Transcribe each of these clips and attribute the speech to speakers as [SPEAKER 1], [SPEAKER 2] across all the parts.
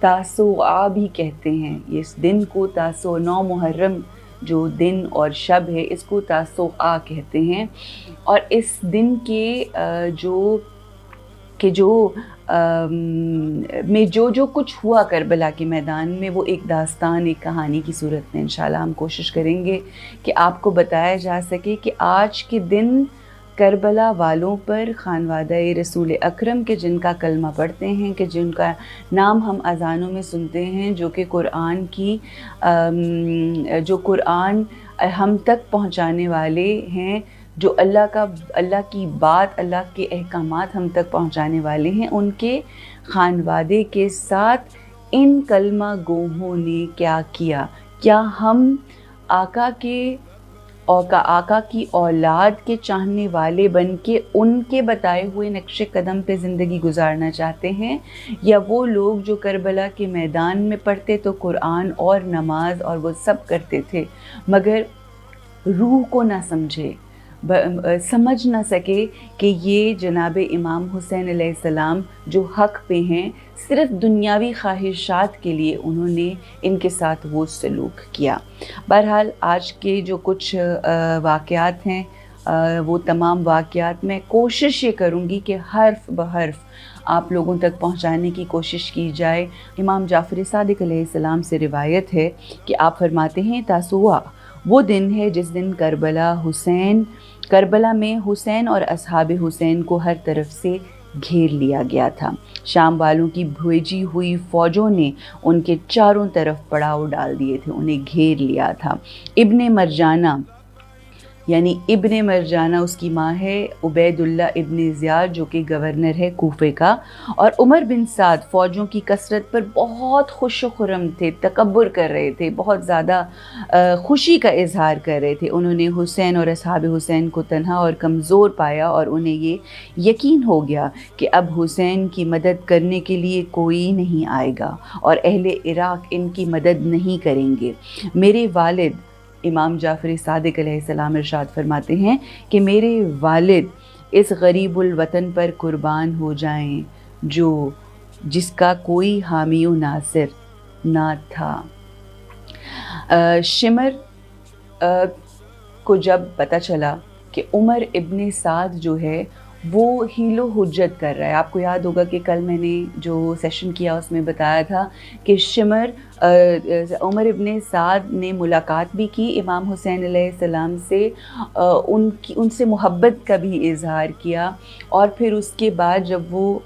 [SPEAKER 1] تاسوعا بھی کہتے ہیں، اس دن کو 9 محرم جو دن اور شب ہے اس کو تاسوعا کہتے ہیں۔ اور اس دن کے میں جو کچھ ہوا کربلا کے میدان میں، وہ ایک داستان، ایک کہانی کی صورت میں انشاءاللہ ہم کوشش کریں گے کہ آپ کو بتایا جا سکے کہ آج کے دن کربلا والوں پر، خانوادہ رسول اکرم کے جن کا کلمہ پڑھتے ہیں، کہ جن کا نام ہم اذانوں میں سنتے ہیں، جو کہ قرآن ہم تک پہنچانے والے ہیں، جو اللہ کی بات، اللہ کے احکامات ہم تک پہنچانے والے ہیں، ان کے خانوادے کے ساتھ ان کلمہ گوہوں نے کیا کیا؟ کیا ہم آقا کی اولاد کے چاہنے والے بن کے ان کے بتائے ہوئے نقش قدم پہ زندگی گزارنا چاہتے ہیں، یا وہ لوگ جو کربلا کے میدان میں پڑھتے تو قرآن اور نماز اور وہ سب کرتے تھے، مگر روح کو نہ سمجھ نہ سکے کہ یہ جناب امام حسین علیہ السلام جو حق پہ ہیں، صرف دنیاوی خواہشات کے لیے انہوں نے ان کے ساتھ وہ سلوک کیا۔ بہرحال آج کے جو کچھ واقعات ہیں، وہ تمام واقعات میں کوشش یہ کروں گی کہ حرف بحرف آپ لوگوں تک پہنچانے کی کوشش کی جائے۔ امام جعفر صادق علیہ السلام سے روایت ہے کہ آپ فرماتے ہیں، تاسوعا وہ دن ہے جس دن کربلا میں حسین اور اصحاب حسین کو ہر طرف سے گھیر لیا گیا تھا۔ شام والوں کی بھیجی ہوئی فوجوں نے ان کے چاروں طرف پڑاؤ ڈال دیے تھے، انہیں گھیر لیا تھا۔ ابن مرجانہ اس کی ماں ہے عبید اللہ ابن زیاد، جو کہ گورنر ہے کوفے کا، اور عمر بن سعد فوجوں کی کثرت پر بہت خوش و خرم تھے، تکبر کر رہے تھے، بہت زیادہ خوشی کا اظہار کر رہے تھے۔ انہوں نے حسین اور اصحاب حسین کو تنہا اور کمزور پایا، اور انہیں یہ یقین ہو گیا کہ اب حسین کی مدد کرنے کے لیے کوئی نہیں آئے گا اور اہل عراق ان کی مدد نہیں کریں گے۔ میرے والد امام جعفر صادق علیہ السلام ارشاد فرماتے ہیں کہ میرے والد اس غریب الوطن پر قربان ہو جائیں جس کا کوئی حامی و ناصر نہ تھا۔ شمر کو جب پتہ چلا کہ عمر ابن سعد جو ہے وہ حیل و حجت کر رہا ہے، آپ کو یاد ہوگا کہ کل میں نے جو سیشن کیا اس میں بتایا تھا کہ عمر ابن سعد نے ملاقات بھی کی امام حسین علیہ السلام سے، ان سے محبت کا بھی اظہار کیا، اور پھر اس کے بعد جب وہ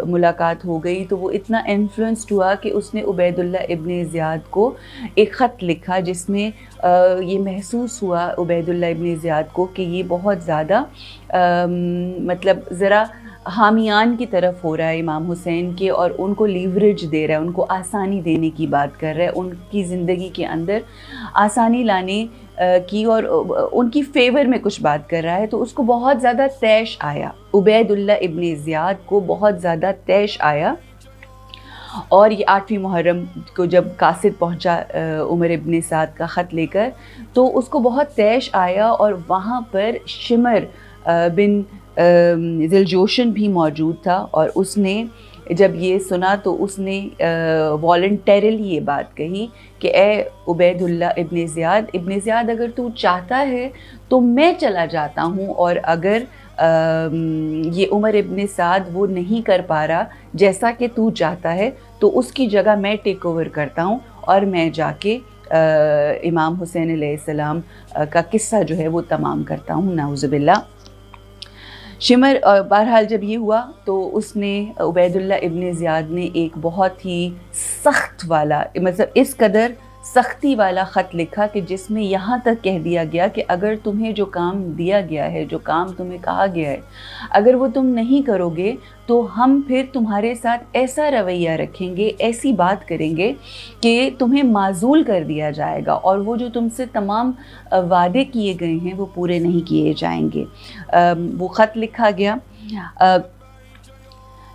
[SPEAKER 1] ملاقات ہو گئی تو وہ اتنا انفلوئنسڈ ہوا کہ اس نے عبید اللہ ابن زیاد کو ایک خط لکھا، جس میں یہ محسوس ہوا عبید اللہ ابن زیاد کو کہ یہ بہت زیادہ مطلب ذرا حامیان کی طرف ہو رہا ہے امام حسین کے، اور ان کو لیوریج دے رہا ہے، ان کو آسانی دینے کی بات کر رہا ہے، ان کی زندگی کے اندر آسانی لانے کی اور ان کی فیور میں کچھ بات کر رہا ہے۔ تو اس کو بہت زیادہ طیش آیا، عبید اللہ ابن زیاد کو بہت زیادہ طیش آیا، اور یہ 8ویں محرم کو جب قاصد پہنچا عمر ابن سعد کا خط لے کر، تو اس کو بہت طیش آیا، اور وہاں پر شمر بن ذیلجوشن بھی موجود تھا، اور اس نے جب یہ سنا تو اس نے والنٹیرلی یہ بات کہی کہ اے عبید اللہ ابن زیاد اگر تو چاہتا ہے تو میں چلا جاتا ہوں، اور اگر یہ عمر ابن سعد وہ نہیں کر پا رہا جیسا کہ تو چاہتا ہے تو اس کی جگہ میں ٹیک اوور کرتا ہوں، اور میں جا کے امام حسین علیہ السلام کا قصہ جو ہے وہ تمام کرتا ہوں، نعوذ باللہ۔ شمر بہرحال جب یہ ہوا تو اس نے عبید اللہ ابن زیاد نے ایک بہت ہی سخت والا، مطلب اس قدر سختی والا خط لکھا کہ جس میں یہاں تک کہہ دیا گیا کہ اگر تمہیں جو کام دیا گیا ہے، جو کام تمہیں کہا گیا ہے، اگر وہ تم نہیں کرو گے تو ہم پھر تمہارے ساتھ ایسا رویہ رکھیں گے، ایسی بات کریں گے کہ تمہیں معزول کر دیا جائے گا، اور وہ جو تم سے تمام وعدے کیے گئے ہیں وہ پورے نہیں کیے جائیں گے۔ وہ خط لکھا گیا۔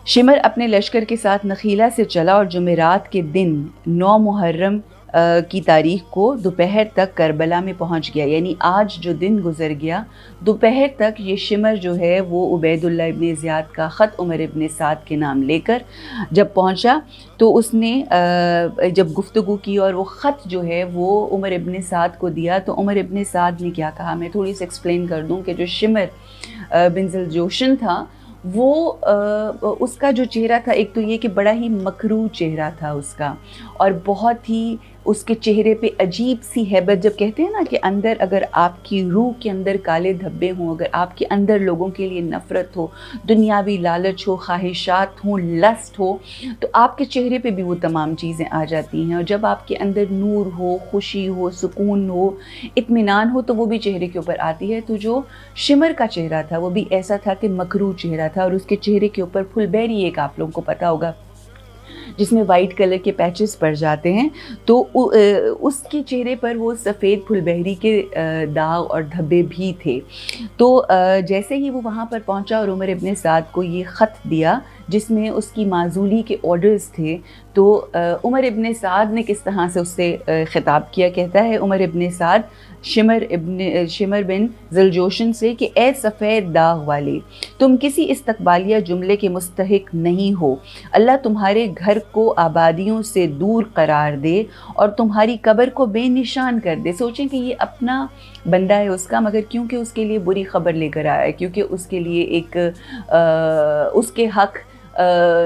[SPEAKER 1] شمر اپنے لشکر کے ساتھ نخیلہ سے چلا، اور جمعرات کے دن 9 محرم کی تاریخ کو دوپہر تک کربلا میں پہنچ گیا، یعنی آج جو دن گزر گیا دوپہر تک یہ شمر جو ہے وہ عبید اللہ ابن زیاد کا خط عمر ابن سعد کے نام لے کر جب پہنچا تو اس نے جب گفتگو کی اور وہ خط جو ہے وہ عمر ابن سعد کو دیا تو عمر ابن سعد نے کیا کہا، میں تھوڑی سی ایکسپلین کر دوں کہ جو شمر بن ذوالجوشن تھا وہ اس کا جو چہرہ تھا، ایک تو یہ کہ بڑا ہی مکروہ چہرہ تھا اس کا، اور بہت ہی اس کے چہرے پہ عجیب سی ہیبت، جب کہتے ہیں نا کہ اندر اگر آپ کی روح کے اندر کالے دھبے ہوں، اگر آپ کے اندر لوگوں کے لیے نفرت ہو، دنیاوی لالچ ہو، خواہشات ہوں، لسٹ ہو، تو آپ کے چہرے پہ بھی وہ تمام چیزیں آ جاتی ہیں، اور جب آپ کے اندر نور ہو، خوشی ہو، سکون ہو، اطمینان ہو تو وہ بھی چہرے کے اوپر آتی ہے۔ تو جو شمر کا چہرہ تھا وہ بھی ایسا تھا کہ مکروہ چہرہ تھا، اور اس کے چہرے کے اوپر پھل بیری ایک آپ لوگوں کو پتہ ہوگا جس میں وائٹ کلر کے پیچز پڑ جاتے ہیں، تو اس کے چہرے پر وہ سفید پھل بہری کے داغ اور دھبے بھی تھے۔ تو جیسے ہی وہ وہاں پر پہنچا اور عمر ابن سعد کو یہ خط دیا جس میں اس کی معزولی کے آرڈرز تھے، تو عمر ابن سعد نے کس طرح سے اس سے خطاب کیا، کہتا ہے عمر ابن سعد شمر بن ذوالجوشن سے کہ اے سفید داغ والے، تم کسی استقبالیہ جملے کے مستحق نہیں ہو، اللہ تمہارے گھر کو آبادیوں سے دور قرار دے اور تمہاری قبر کو بے نشان کر دے۔ سوچیں کہ یہ اپنا بندہ ہے اس کا، مگر کیونکہ اس کے لیے بری خبر لے کر آیا ہے، کیونکہ اس کے لیے ایک اس کے حق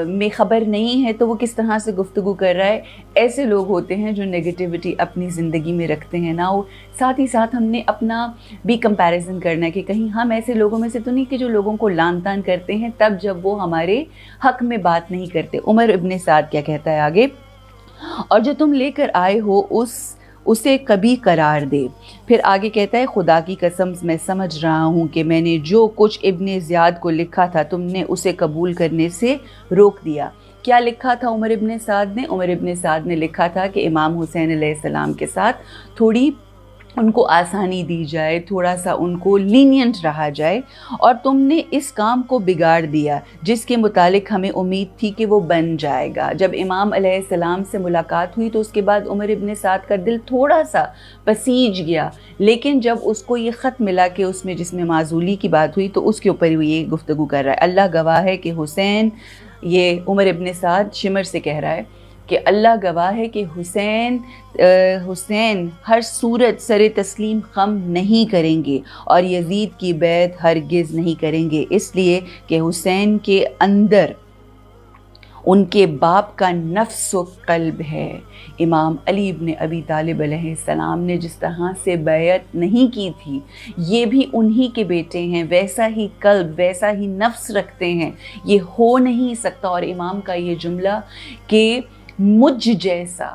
[SPEAKER 1] میں خبر نہیں ہے، تو وہ کس طرح سے گفتگو کر رہا ہے۔ ایسے لوگ ہوتے ہیں جو نیگیٹیوٹی اپنی زندگی میں رکھتے ہیں نا، وہ ساتھ ہی ساتھ ہم نے اپنا بھی کمپیریزن کرنا ہے کہ کہیں ہم ایسے لوگوں میں سے تو نہیں کہ جو لوگوں کو لان تان کرتے ہیں تب جب وہ ہمارے حق میں بات نہیں کرتے۔ عمر ابن سعد کیا کہتا ہے آگے، اور جو تم لے کر آئے ہو اسے کبھی قرار دے۔ پھر آگے کہتا ہے خدا کی قسم میں سمجھ رہا ہوں کہ میں نے جو کچھ ابن زیاد کو لکھا تھا تم نے اسے قبول کرنے سے روک دیا۔ کیا لکھا تھا عمر ابن سعد نے؟ عمر ابن سعد نے لکھا تھا کہ امام حسین علیہ السلام کے ساتھ تھوڑی ان کو آسانی دی جائے، تھوڑا سا ان کو لینینٹ رہا جائے، اور تم نے اس کام کو بگاڑ دیا جس کے متعلق ہمیں امید تھی کہ وہ بن جائے گا۔ جب امام علیہ السلام سے ملاقات ہوئی تو اس کے بعد عمر ابن سعد کا دل تھوڑا سا پسیج گیا، لیکن جب اس کو یہ خط ملا کہ اس میں جس میں معزولی کی بات ہوئی تو اس کے اوپر وہ یہ گفتگو کر رہا ہے۔ اللہ گواہ ہے کہ حسین، یہ عمر ابن سعد شمر سے کہہ رہا ہے کہ اللہ گواہ ہے کہ حسین ہر صورت سر تسلیم خم نہیں کریں گے اور یزید کی بیعت ہرگز نہیں کریں گے، اس لیے کہ حسین کے اندر ان کے باپ کا نفس و قلب ہے۔ امام علی ابن ابی طالب علیہ السلام نے جس طرح سے بیعت نہیں کی تھی، یہ بھی انہی کے بیٹے ہیں، ویسا ہی قلب، ویسا ہی نفس رکھتے ہیں، یہ ہو نہیں سکتا۔ اور امام کا یہ جملہ کہ مجھ جیسا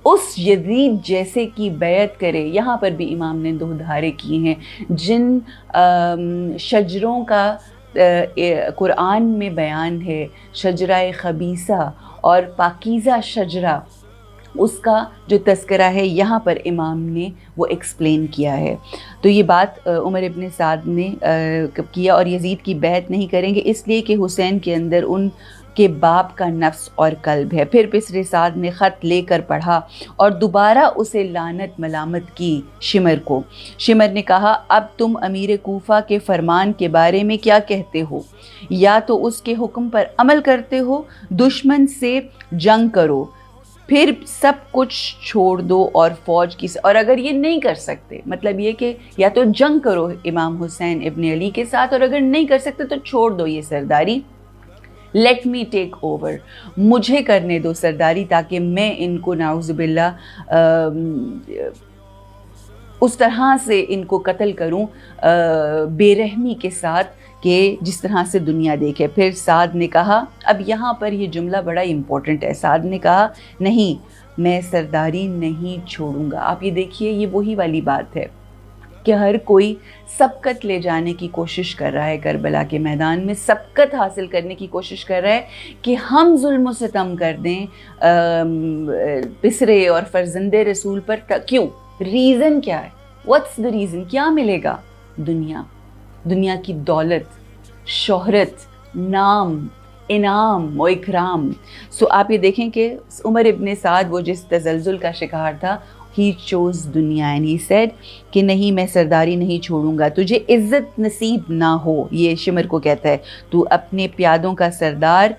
[SPEAKER 1] اس یزید جیسے کی بیعت کرے، یہاں پر بھی امام نے دو دھارے کی ہیں، جن شجروں کا قرآن میں بیان ہے، شجرہ خبیثہ اور پاکیزہ شجرہ، اس کا جو تذکرہ ہے یہاں پر امام نے وہ ایکسپلین کیا ہے۔ تو یہ بات عمر ابن سعد نے کیا، اور یزید کی بیعت نہیں کریں گے اس لیے کہ حسین کے اندر ان کے باپ کا نفس اور قلب ہے۔ پھر بسر سعد نے خط لے کر پڑھا اور دوبارہ اسے لعنت ملامت کی شمر کو۔ شمر نے کہا اب تم امیر کوفہ کے فرمان کے بارے میں کیا کہتے ہو؟ یا تو اس کے حکم پر عمل کرتے ہو، دشمن سے جنگ کرو، پھر سب کچھ چھوڑ دو اور فوج کی اور اگر یہ نہیں کر سکتے، مطلب یہ کہ یا تو جنگ کرو امام حسین ابن علی کے ساتھ، اور اگر نہیں کر سکتے تو چھوڑ دو یہ سرداری، لیٹ می ٹیک اوور، مجھے کرنے دو سرداری تاکہ میں ان کو نعوذ باللہ اس طرح سے ان کو قتل کروں بے رحمی کے ساتھ کہ جس طرح سے دنیا دیکھے۔ پھر سعد نے کہا، اب یہاں پر یہ جملہ بڑا امپورٹنٹ ہے، سعد نے کہا نہیں میں سرداری نہیں چھوڑوں گا۔ آپ یہ دیکھیے، یہ وہی والی بات ہے کہ ہر کوئی سبقت لے جانے کی کوشش کر رہا ہے، کربلا کے میدان میں سبقت حاصل کرنے کی کوشش کر رہا ہے کہ ہم ظلم و ستم کر دیں پسرے اور فرزند رسول پر۔ کیوں؟ ریزن کیا ہے؟ What's the reason? کیا ملے گا؟ دنیا کی دولت، شہرت، نام، انعام و اکرام. سو آپ یہ دیکھیں کہ عمر ابن سعد وہ جس تزلزل کا شکار تھا, ہی چوز دنیا اینڈ ہی سیڈ کہ نہیں میں سرداری نہیں چھوڑوں گا, تجھے عزت نصیب نہ ہو, یہ شمر کو کہتا ہے, تو اپنے پیادوں کا سردار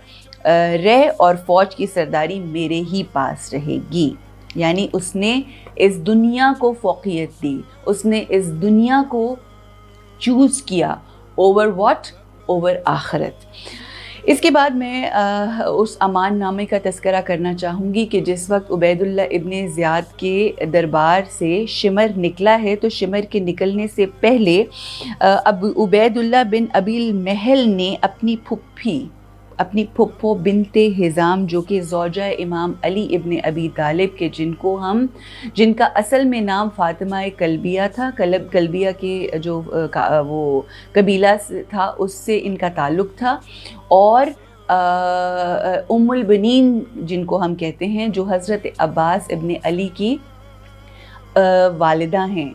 [SPEAKER 1] رہ اور فوج کی سرداری میرے ہی پاس رہے گی. یعنی اس نے اس دنیا کو فوقیت دی, اس نے اس دنیا کو چوز کیا اوور واٹ, اوور آخرت. اس کے بعد میں اس امان نامے کا تذکرہ کرنا چاہوں گی کہ جس وقت عبید اللہ ابن زیاد کے دربار سے شمر نکلا ہے, تو شمر کے نکلنے سے پہلے عبید اللہ بن ابی المحل نے اپنی پھپھو بنت حزام جو کہ زوجہ امام علی ابن ابی طالب کے جن کا اصل میں نام فاطمہ کلبیہ تھا, کلبیہ کے جو وہ قبیلہ تھا اس سے ان کا تعلق تھا, اور ام البنین جن کو ہم کہتے ہیں, جو حضرت عباس ابن علی کی والدہ ہیں.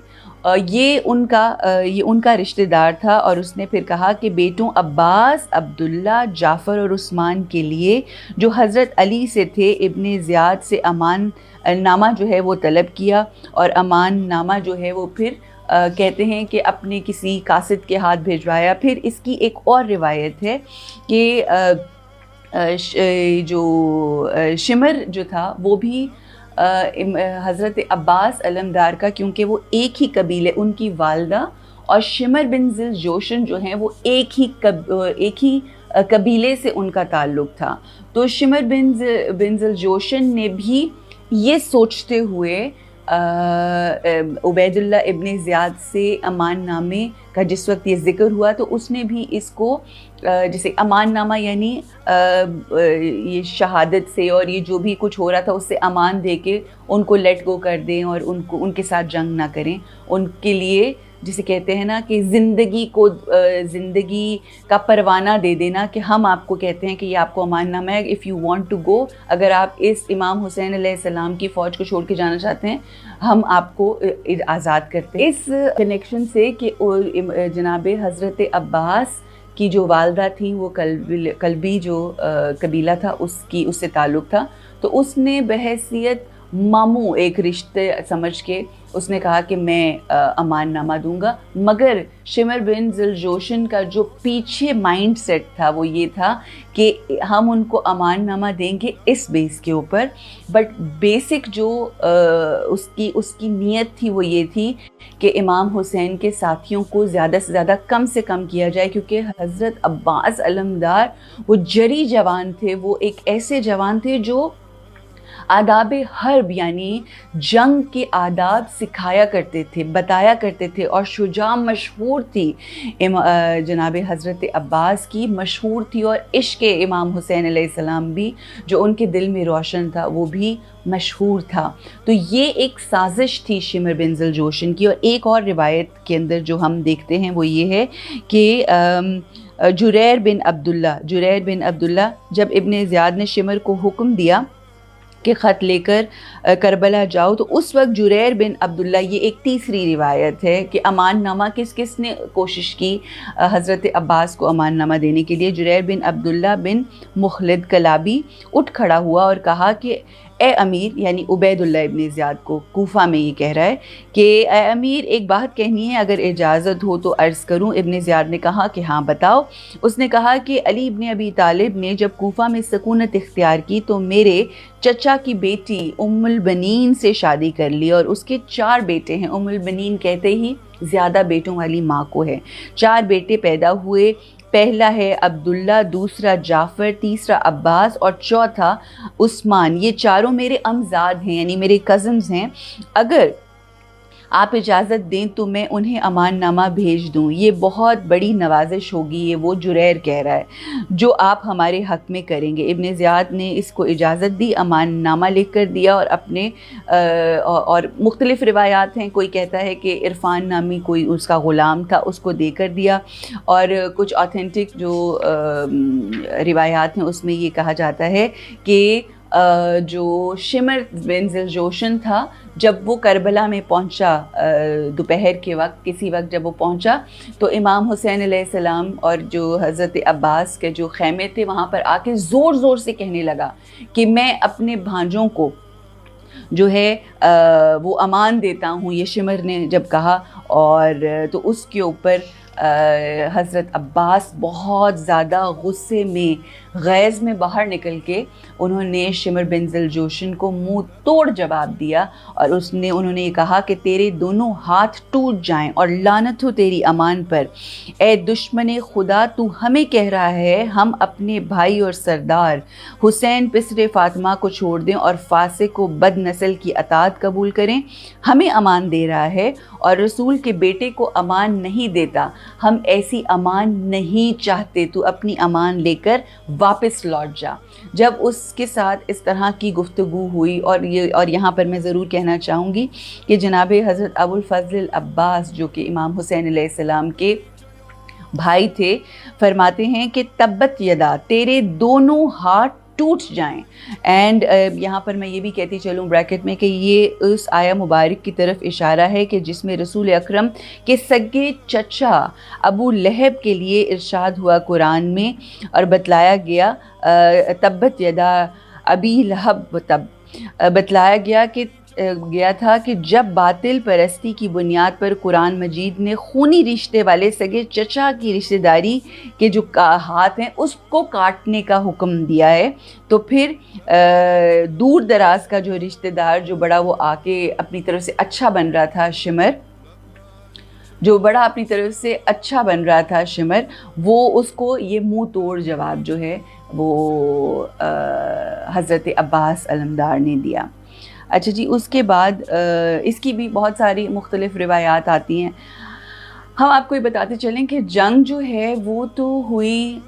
[SPEAKER 1] یہ ان کا رشتہ دار تھا, اور اس نے پھر کہا کہ بیٹوں عباس, عبداللہ, جعفر اور عثمان کے لیے جو حضرت علی سے تھے, ابن زیاد سے امان نامہ جو ہے وہ طلب کیا, اور امان نامہ جو ہے وہ پھر کہتے ہیں کہ اپنے کسی قاصد کے ہاتھ بھیجوایا. پھر اس کی ایک اور روایت ہے کہ جو شمر جو تھا وہ بھی حضرت عباس علمدار کا, کیونکہ وہ ایک ہی قبیلے, ان کی والدہ اور شمر بن ذی الجوشن جو ہیں وہ ایک ہی قبیلے سے ان کا تعلق تھا. تو شمر بن ذی الجوشن نے بھی یہ سوچتے ہوئے عبید اللہ ابن زیاد سے امان نامے کا جس وقت یہ ذکر ہوا, تو اس نے بھی اس کو جیسے امان نامہ یعنی یہ شہادت سے اور یہ جو بھی کچھ ہو رہا تھا اس سے امان دے کے ان کو لیٹ گو کر دیں, اور ان کے ساتھ جنگ نہ کریں, ان کے لیے جسے کہتے ہیں نا کہ زندگی کا پروانہ دے دینا, کہ ہم آپ کو کہتے ہیں کہ یہ آپ کو امان نامہ ہے, if you want to go, اگر آپ اس امام حسین علیہ السلام کی فوج کو چھوڑ کے جانا چاہتے ہیں, ہم آپ کو آزاد کرتے ہیں. اس کنیکشن سے کہ جناب حضرت عباس کی جو والدہ تھیں وہ کلبی جو قبیلہ تھا اس سے تعلق تھا, تو اس نے بحیثیت ماموں ایک رشتے سمجھ کے اس نے کہا کہ میں امان نامہ دوں گا. مگر شمر بن ذی الجوشن کا جو پیچھے مائنڈ سیٹ تھا وہ یہ تھا کہ ہم ان کو امان نامہ دیں گے اس بیس کے اوپر, بٹ بیسک جو اس کی نیت تھی وہ یہ تھی کہ امام حسین کے ساتھیوں کو زیادہ سے زیادہ کم سے کم کیا جائے, کیونکہ حضرت عباس علمدار وہ جری جوان تھے, وہ ایک ایسے جوان تھے جو آداب حرب یعنی جنگ کے آداب سکھایا کرتے تھے, بتایا کرتے تھے, اور شجاع مشہور تھی جناب حضرت عباس کی, مشہور تھی, اور عشق امام حسین علیہ السلام بھی جو ان کے دل میں روشن تھا وہ بھی مشہور تھا. تو یہ ایک سازش تھی شمر بن ذی الجوشن کی. اور ایک اور روایت کے اندر جو ہم دیکھتے ہیں وہ یہ ہے کہ جریر بن عبداللہ جب ابن زیاد نے شمر کو حکم دیا کہ خط لے کر کربلا جاؤ, تو اس وقت جریر بن عبداللہ, یہ ایک تیسری روایت ہے کہ امان نامہ کس نے کوشش کی حضرت عباس کو امان نامہ دینے کے لیے. جریر بن عبداللہ بن مخلد کلابی اٹھ کھڑا ہوا اور کہا کہ اے امیر, یعنی عبید اللہ ابن زیاد کو کوفہ میں یہ کہہ رہا ہے کہ اے امیر ایک بات کہنی ہے, اگر اجازت ہو تو عرض کروں. ابن زیاد نے کہا کہ ہاں بتاؤ. اس نے کہا کہ علی ابن ابی طالب نے جب کوفہ میں سکونت اختیار کی تو میرے چچا کی بیٹی ام البنین سے شادی کر لی, اور اس کے 4 بیٹے ہیں. ام البنین کہتے ہی زیادہ بیٹوں والی ماں کو ہے. 4 بیٹے پیدا ہوئے, پہلا ہے عبداللہ, دوسرا جعفر, تیسرا عباس اور چوتھا عثمان. یہ چاروں میرے امزاد ہیں یعنی میرے کزنز ہیں. اگر آپ اجازت دیں تو میں انہیں امان نامہ بھیج دوں, یہ بہت بڑی نوازش ہوگی, یہ وہ جریر کہہ رہا ہے, جو آپ ہمارے حق میں کریں گے. ابن زیاد نے اس کو اجازت دی, امان نامہ لکھ کر دیا, اور اپنے اور مختلف روایات ہیں, کوئی کہتا ہے کہ عرفان نامی کوئی اس کا غلام تھا اس کو دے کر دیا, اور کچھ آتھینٹک جو روایات ہیں اس میں یہ کہا جاتا ہے کہ جو شمر بن ذوالجوشن تھا جب وہ کربلا میں پہنچا دوپہر کے وقت کسی وقت جب وہ پہنچا تو امام حسین علیہ السلام اور جو حضرت عباس کے جو خیمے تھے وہاں پر آ کے زور زور سے کہنے لگا کہ میں اپنے بھانجوں کو جو ہے وہ امان دیتا ہوں، یہ شمر نے جب کہا، اور تو اس کے اوپر حضرت عباس بہت زیادہ غصے میں غیظ میں باہر نکل کے انہوں نے شمر بن ذوالجوشن کو منہ توڑ جواب دیا، اور انہوں نے یہ کہا کہ تیرے دونوں ہاتھ ٹوٹ جائیں اور لعنت ہو تیری امان پر، اے دشمن خدا، تو ہمیں کہہ رہا ہے ہم اپنے بھائی اور سردار حسین پسر فاطمہ کو چھوڑ دیں اور فاسق و بد نسل کی اطاعت قبول کریں، ہمیں امان دے رہا ہے اور رسول کے بیٹے کو امان نہیں دیتا، ہم ایسی امان نہیں چاہتے، تو اپنی امان لے کر واپس لوٹ جا۔ جب اس کے ساتھ اس طرح کی گفتگو ہوئی، اور یہاں پر میں ضرور کہنا چاہوں گی کہ جناب حضرت ابو الفضل العباس جو کہ امام حسین علیہ السلام کے بھائی تھے، فرماتے ہیں کہ تبت یدا، تیرے دونوں ہاتھ ٹوٹ جائیں۔ اینڈ یہاں پر میں یہ بھی کہتی چلوں بریکٹ میں کہ یہ اس آیہ مبارک کی طرف اشارہ ہے کہ جس میں رسول اکرم کے سگے چچا ابو لہب کے لیے ارشاد ہوا قرآن میں، اور بتلایا گیا تبت یدا ابی لہب، بتلایا گیا تھا کہ جب باطل پرستی کی بنیاد پر قرآن مجید نے خونی رشتے والے سگے چچا کی رشتہ داری کے جو ہاتھ ہیں اس کو کاٹنے کا حکم دیا ہے، تو پھر دور دراز کا جو رشتہ دار جو بڑا وہ آ کے اپنی طرف سے اچھا بن رہا تھا شمر، وہ اس کو یہ منہ توڑ جواب جو ہے وہ حضرت عباس علمدار نے دیا۔ اچھا جی، اس کے بعد اس کی بھی بہت ساری مختلف روایات آتی ہیں۔ ہم آپ کو یہ بتاتے چلیں کہ جنگ جو ہے وہ تو ہوئی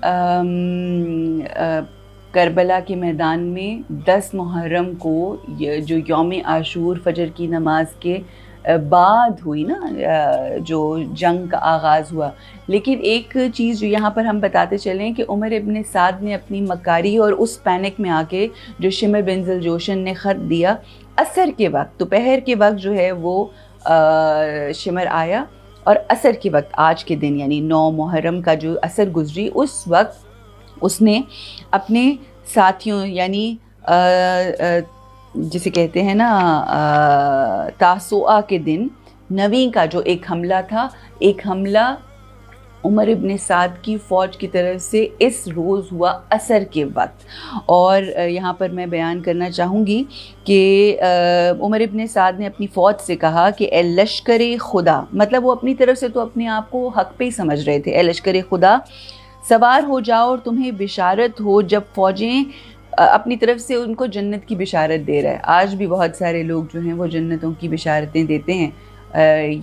[SPEAKER 1] کربلا کے میدان میں 10 محرم کو، جو یوم عاشور فجر کی نماز کے بعد ہوئی نا، جو جنگ کا آغاز ہوا۔ لیکن ایک چیز جو یہاں پر ہم بتاتے چلیں کہ عمر ابن سعد نے اپنی مکاری اور اس پینک میں آ کے جو شمر بن ذوالجوشن نے خط دیا، عصر کے وقت، دوپہر کے وقت جو ہے وہ شمر آیا، اور عصر کے وقت آج کے دن یعنی 9 محرم کا جو عصر گزری، اس وقت اس نے اپنے ساتھیوں یعنی جسے کہتے ہیں نا تاسوعہ کے دن 9 کا جو ایک حملہ تھا، ایک حملہ عمر ابن سعد کی فوج کی طرف سے اس روز ہوا عصر کے وقت۔ اور یہاں پر میں بیان کرنا چاہوں گی کہ عمر ابن سعد نے اپنی فوج سے کہا کہ اے لشکر خدا، مطلب وہ اپنی طرف سے تو اپنے آپ کو حق پہ ہی سمجھ رہے تھے، اے لشکر خدا سوار ہو جاؤ اور تمہیں بشارت ہو، جب فوجیں اپنی طرف سے ان کو جنت کی بشارت دے رہا ہے۔ آج بھی بہت سارے لوگ جو ہیں وہ جنتوں کی بشارتیں دیتے ہیں،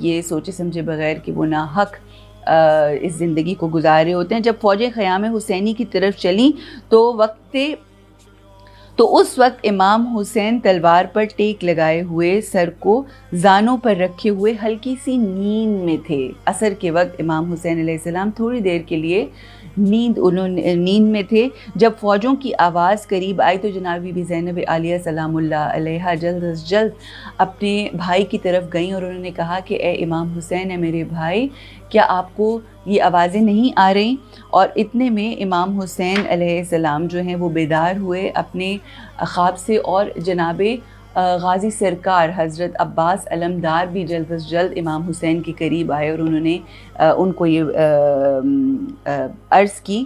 [SPEAKER 1] یہ سوچے سمجھے بغیر کہ وہ ناحق اس زندگی کو گزارے ہوتے ہیں۔ جب فوجیں خیام حسینی کی طرف چلیں تو اس وقت امام حسین تلوار پر ٹیک لگائے ہوئے، سر کو زانوں پر رکھے ہوئے ہلکی سی نیند میں تھے۔ عصر کے وقت امام حسین علیہ السلام تھوڑی دیر کے لیے نیند میں تھے۔ جب فوجوں کی آواز قریب آئی تو جناب بی بی زینب عالیہ سلام اللہ علیہا جلد از جلد اپنے بھائی کی طرف گئیں اور انہوں نے کہا کہ اے امام حسین، اے میرے بھائی، کیا آپ کو یہ آوازیں نہیں آ رہی؟ اور اتنے میں امام حسین علیہ السلام جو ہیں وہ بیدار ہوئے اپنے خواب سے، اور جناب غازی سرکار حضرت عباس علمدار بھی جلد از جلد امام حسین کے قریب آئے اور انہوں نے ان کو یہ عرض کی۔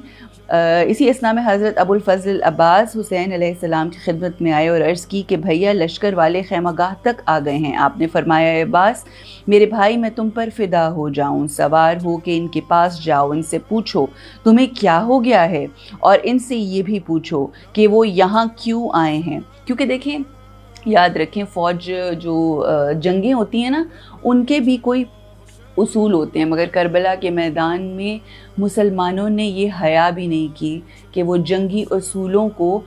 [SPEAKER 1] اسی اثناء میں حضرت ابو الفضل عباس حسین علیہ السلام کی خدمت میں آئے اور عرض کی کہ بھیا لشکر والے خیمہ گاہ تک آ گئے ہیں۔ آپ نے فرمایا اے عباس میرے بھائی، میں تم پر فدا ہو جاؤں، سوار ہو کے ان کے پاس جاؤ، ان سے پوچھو تمہیں کیا ہو گیا ہے، اور ان سے یہ بھی پوچھو کہ وہ یہاں کیوں آئے ہیں۔ کیونکہ دیکھیں، یاد رکھیں، فوج جو جنگیں ہوتی ہیں نا، ان کے بھی کوئی اصول ہوتے ہیں، مگر کربلا کے میدان میں مسلمانوں نے یہ حیا بھی نہیں کی کہ وہ جنگی اصولوں کو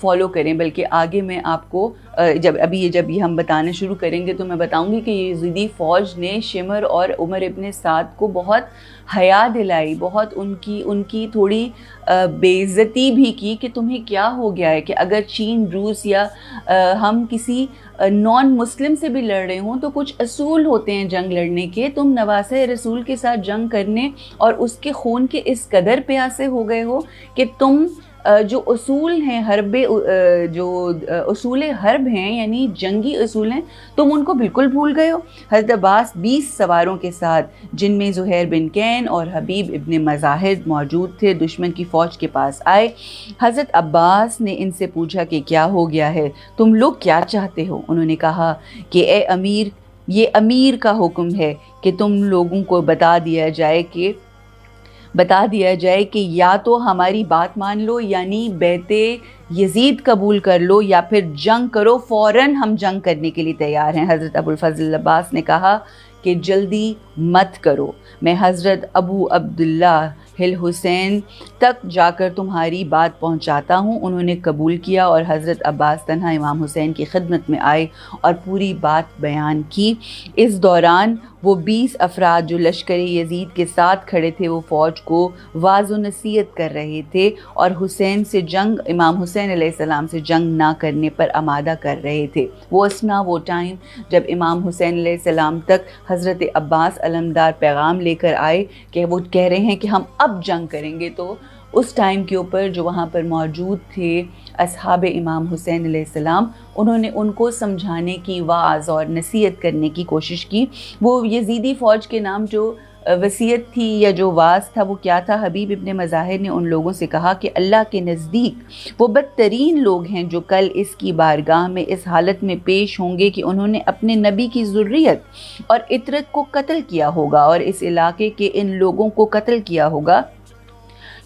[SPEAKER 1] فالو کریں، بلکہ آگے میں آپ کو جب یہ ہم بتانا شروع کریں گے تو میں بتاؤں گی کہ یزیدی فوج نے شمر اور عمر ابن سعد کو بہت حیا دلائی، بہت ان کی تھوڑی بے عزتی بھی کی کہ تمہیں کیا ہو گیا ہے کہ اگر چین، روس یا ہم کسی نان مسلم سے بھی لڑ رہے ہوں تو کچھ اصول ہوتے ہیں جنگ لڑنے کے، تم نواسہ رسول کے ساتھ جنگ کرنے اور اس کے خون کے اس قدر پیاسے ہو گئے ہو کہ تم جو اصول ہیں جو اصول حرب ہیں یعنی جنگی اصول ہیں، تم ان کو بالکل بھول گئے ہو۔ حضرت عباس 20 سواروں کے ساتھ، جن میں زہیر بن کین اور حبیب ابن مزاحد موجود تھے، دشمن کی فوج کے پاس آئے۔ حضرت عباس نے ان سے پوچھا کہ کیا ہو گیا ہے، تم لوگ کیا چاہتے ہو؟ انہوں نے کہا کہ اے امیر، یہ امیر کا حکم ہے کہ تم لوگوں کو بتا دیا جائے کہ یا تو ہماری بات مان لو، یعنی بیعت یزید قبول کر لو، یا پھر جنگ کرو، فوراً ہم جنگ کرنے کے لیے تیار ہیں۔ حضرت ابو الفضل عباس نے کہا کہ جلدی مت کرو، میں حضرت ابو عبداللہ الحسین تک جا کر تمہاری بات پہنچاتا ہوں۔ انہوں نے قبول کیا اور حضرت عباس تنہا امام حسین کی خدمت میں آئے اور پوری بات بیان کی۔ اس دوران وہ 20 افراد جو لشکر یزید کے ساتھ کھڑے تھے وہ فوج کو واعظ و نصیحت کر رہے تھے اور امام حسین علیہ السلام سے جنگ نہ کرنے پر آمادہ کر رہے تھے۔ وہ ٹائم جب امام حسین علیہ السلام تک حضرت عباس علمدار پیغام لے کر آئے کہ وہ کہہ رہے ہیں کہ ہم اب جنگ کریں گے، تو اس ٹائم کے اوپر جو وہاں پر موجود تھے اصحاب امام حسین علیہ السلام، انہوں نے ان کو سمجھانے کی، واعظ اور نصیحت کرنے کی کوشش کی۔ وہ یزیدی فوج کے نام جو وصیت تھی یا جو واعظ تھا وہ کیا تھا؟ حبیب ابن مظاہر نے ان لوگوں سے کہا کہ اللہ کے نزدیک وہ بدترین لوگ ہیں جو کل اس کی بارگاہ میں اس حالت میں پیش ہوں گے کہ انہوں نے اپنے نبی کی ذریت اور عترت کو قتل کیا ہوگا اور اس علاقے کے ان لوگوں کو قتل کیا ہوگا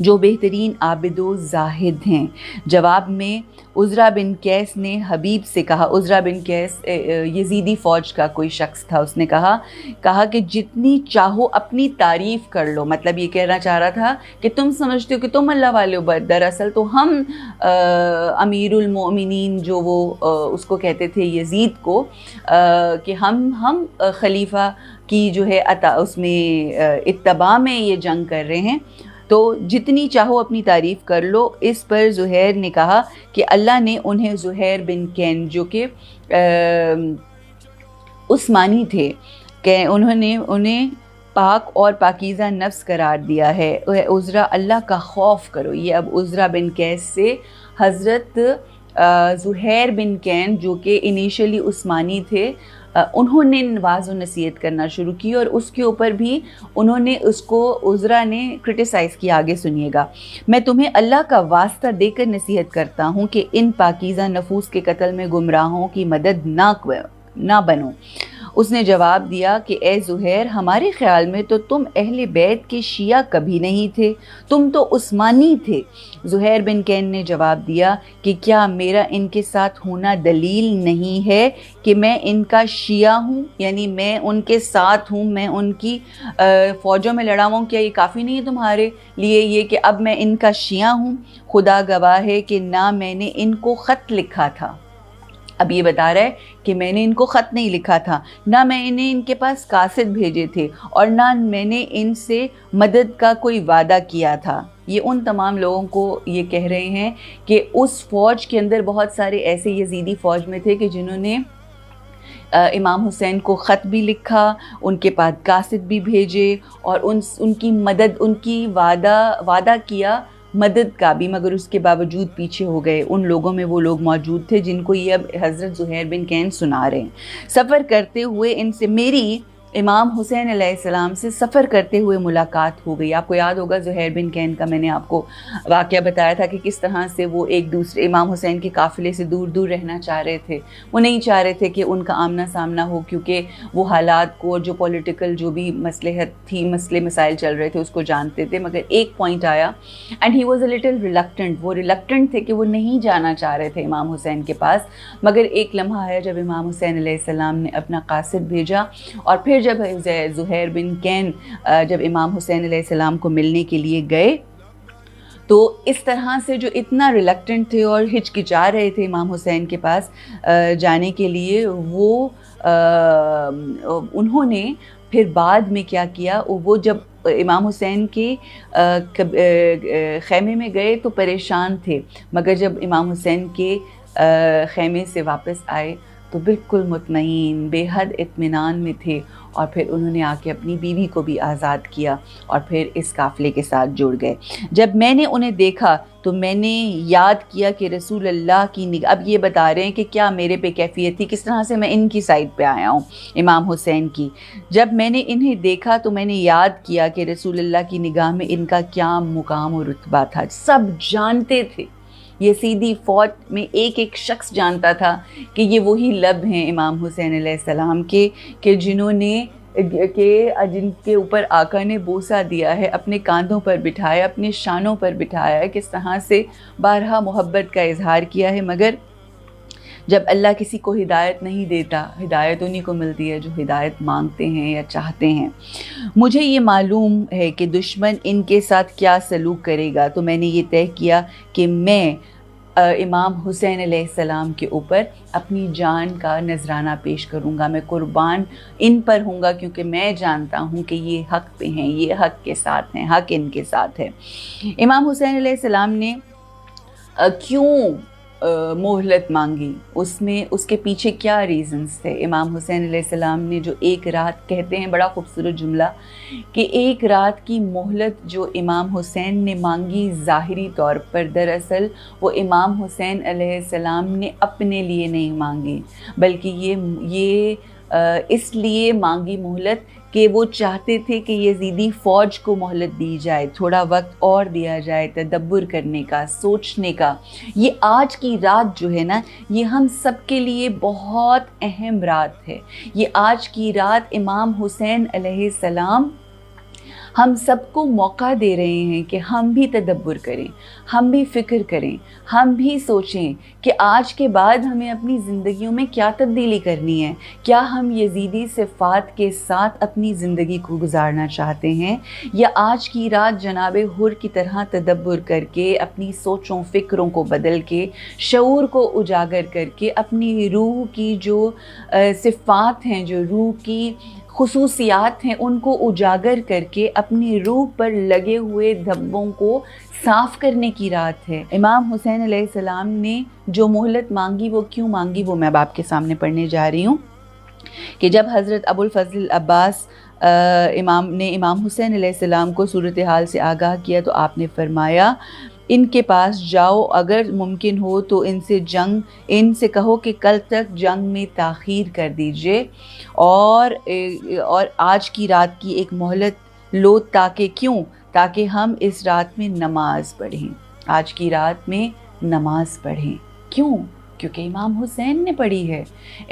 [SPEAKER 1] جو بہترین عابد و زاہد ہیں۔ جواب میں عزرہ بن قیس نے حبیب سے کہا، عزرہ بن قیس یزیدی فوج کا کوئی شخص تھا، اس نے کہا کہ جتنی چاہو اپنی تعریف کر لو، مطلب یہ کہنا چاہ رہا تھا کہ تم سمجھتے ہو کہ تم اللہ والے ہو، دراصل تو ہم امیر المؤمنین جو وہ اس کو کہتے تھے یزید کو، کہ ہم خلیفہ کی جو ہے اس میں اتباع میں یہ جنگ کر رہے ہیں، تو جتنی چاہو اپنی تعریف کر لو۔ اس پر زہیر نے کہا کہ اللہ نے انہیں، زہیر بن کین جو کہ عثمانی تھے، کہ انہوں نے انہیں پاک اور پاکیزہ نفس قرار دیا ہے۔ عزرہ اللہ کا خوف کرو۔ یہ اب عزرہ بن قیس سے حضرت زہیر بن کین جو کہ انیشلی عثمانی تھے، انہوں نے واعظ و نصیحت کرنا شروع کی اور اس کے اوپر بھی انہوں نے اس کو عزرہ نے کرٹیسائز کیا۔ آگے سنیے گا، میں تمہیں اللہ کا واسطہ دے کر نصیحت کرتا ہوں کہ ان پاکیزہ نفوس کے قتل میں گمراہوں کی مدد نہ بنو۔ اس نے جواب دیا کہ اے زہیر، ہمارے خیال میں تو تم اہل بیت کے شیعہ کبھی نہیں تھے، تم تو عثمانی تھے۔ زہیر بن کین نے جواب دیا کہ کیا میرا ان کے ساتھ ہونا دلیل نہیں ہے کہ میں ان کا شیعہ ہوں، یعنی میں ان کے ساتھ ہوں، میں ان کی فوجوں میں لڑا ہوں، کیا یہ کافی نہیں ہے تمہارے لیے یہ کہ اب میں ان کا شیعہ ہوں؟ خدا گواہ ہے کہ نہ میں نے ان کو خط لکھا تھا۔ اب یہ بتا رہا ہے کہ میں نے ان کو خط نہیں لکھا تھا، نہ میں نے ان کے پاس قاصد بھیجے تھے، اور نہ میں نے ان سے مدد کا کوئی وعدہ کیا تھا۔ یہ ان تمام لوگوں کو یہ کہہ رہے ہیں کہ اس فوج کے اندر بہت سارے ایسے یزیدی فوج میں تھے کہ جنہوں نے امام حسین کو خط بھی لکھا، ان کے پاس قاصد بھی بھیجے اور ان کی مدد، ان کی وعدہ کیا مدد کا بھی، مگر اس کے باوجود پیچھے ہو گئے۔ ان لوگوں میں وہ لوگ موجود تھے جن کو یہ اب حضرت زہیر بن کین سنا رہے ہیں۔ سفر کرتے ہوئے ان سے میری امام حسین علیہ السلام سے سفر کرتے ہوئے ملاقات ہو گئی۔ آپ کو یاد ہوگا زہیر بن کین کا میں نے آپ کو واقعہ بتایا تھا کہ کس طرح سے وہ ایک دوسرے امام حسین کے قافلے سے دور دور رہنا چاہ رہے تھے، وہ نہیں چاہ رہے تھے کہ ان کا آمنا سامنا ہو، کیونکہ وہ حالات کو، جو پولیٹیکل جو بھی مصلحت تھی، مسائل چل رہے تھے، اس کو جانتے تھے۔ مگر ایک پوائنٹ آیا and he was a little reluctant, وہ ریلکٹنٹ تھے کہ وہ نہیں جانا چاہ رہے تھے امام حسین کے پاس، مگر ایک لمحہ ہے جب امام حسین علیہ السلام نے اپنا قاصد بھیجا، اور پھر جب زہیر بن کین جب امام حسین علیہ السلام کو ملنے کے لیے گئے تو اس طرح سے جو اتنا ریلیکٹنٹ تھے اور ہچکچا رہے تھے امام حسین کے پاس جانے کے لیے، وہ انہوں نے پھر بعد میں کیا کیا، وہ جب امام حسین کے خیمے میں گئے تو پریشان تھے، مگر جب امام حسین کے خیمے سے واپس آئے تو بالکل مطمئن، بے حد اطمینان میں تھے، اور پھر انہوں نے آ کے اپنی بیوی کو بھی آزاد کیا اور پھر اس قافلے کے ساتھ جڑ گئے۔ جب میں نے انہیں دیکھا تو میں نے یاد کیا کہ رسول اللہ کی نگاہ، اب یہ بتا رہے ہیں کہ کیا میرے پہ کیفیت تھی، کس طرح سے میں ان کی سائڈ پہ آیا ہوں، امام حسین کی۔ جب میں نے انہیں دیکھا تو میں نے یاد کیا کہ رسول اللہ کی نگاہ میں ان کا کیا مقام و رتبہ تھا۔ سب جانتے تھے، یزیدی فوج میں ایک ایک شخص جانتا تھا کہ یہ وہی لب ہیں امام حسین علیہ السلام کے، کہ جن کے اوپر آقا نے بوسہ دیا ہے، اپنے کاندھوں پر بٹھایا، اپنے شانوں پر بٹھایا ہے، کس طرح سے بارہا محبت کا اظہار کیا ہے۔ مگر جب اللہ کسی کو ہدایت نہیں دیتا، ہدایت انہی کو ملتی ہے جو ہدایت مانگتے ہیں یا چاہتے ہیں۔ مجھے یہ معلوم ہے کہ دشمن ان کے ساتھ کیا سلوک کرے گا، تو میں نے یہ طے کیا کہ میں امام حسین علیہ السلام کے اوپر اپنی جان کا نذرانہ پیش کروں گا، میں قربان ان پر ہوں گا، کیونکہ میں جانتا ہوں کہ یہ حق پہ ہیں، یہ حق کے ساتھ ہیں، حق ان کے ساتھ ہے۔ امام حسین علیہ السلام نے کیوں مہلت مانگی، اس کے پیچھے کیا ریزنز تھے؟ امام حسین علیہ السلام نے جو ایک رات، کہتے ہیں بڑا خوبصورت جملہ، کہ ایک رات کی مہلت جو امام حسین نے مانگی ظاہری طور پر، دراصل وہ امام حسین علیہ السلام نے اپنے لیے نہیں مانگی، بلکہ یہ اس لیے مانگی مہلت کہ وہ چاہتے تھے کہ یزیدی فوج کو مہلت دی جائے، تھوڑا وقت اور دیا جائے تدبر کرنے کا، سوچنے کا۔ یہ آج کی رات جو ہے نا، یہ ہم سب کے لیے بہت اہم رات ہے۔ یہ آج کی رات امام حسین علیہ السلام ہم سب کو موقع دے رہے ہیں کہ ہم بھی تدبر کریں، ہم بھی فکر کریں، ہم بھی سوچیں کہ آج کے بعد ہمیں اپنی زندگیوں میں کیا تبدیلی کرنی ہے۔ کیا ہم یزیدی صفات کے ساتھ اپنی زندگی کو گزارنا چاہتے ہیں، یا آج کی رات جناب حر کی طرح تدبر کر کے، اپنی سوچوں فکروں کو بدل کے، شعور کو اجاگر کر کے، اپنی روح کی جو صفات ہیں، جو روح کی خصوصیات ہیں، ان کو اجاگر کر کے اپنی روح پر لگے ہوئے دھبوں کو صاف کرنے کی رات ہے۔ امام حسین علیہ السلام نے جو مہلت مانگی، وہ کیوں مانگی، وہ میں اب آپ کے سامنے پڑھنے جا رہی ہوں، کہ جب حضرت ابو الفضل عباس نے امام حسین علیہ السلام کو صورتحال سے آگاہ کیا تو آپ نے فرمایا، ان کے پاس جاؤ، اگر ممکن ہو تو ان سے کہو کہ کل تک جنگ میں تاخیر کر دیجئے، اور آج کی رات کی ایک مہلت لو، تاکہ ہم اس رات میں نماز پڑھیں، آج کی رات میں نماز پڑھیں۔ کیوں؟ کیونکہ امام حسین نے پڑھی ہے،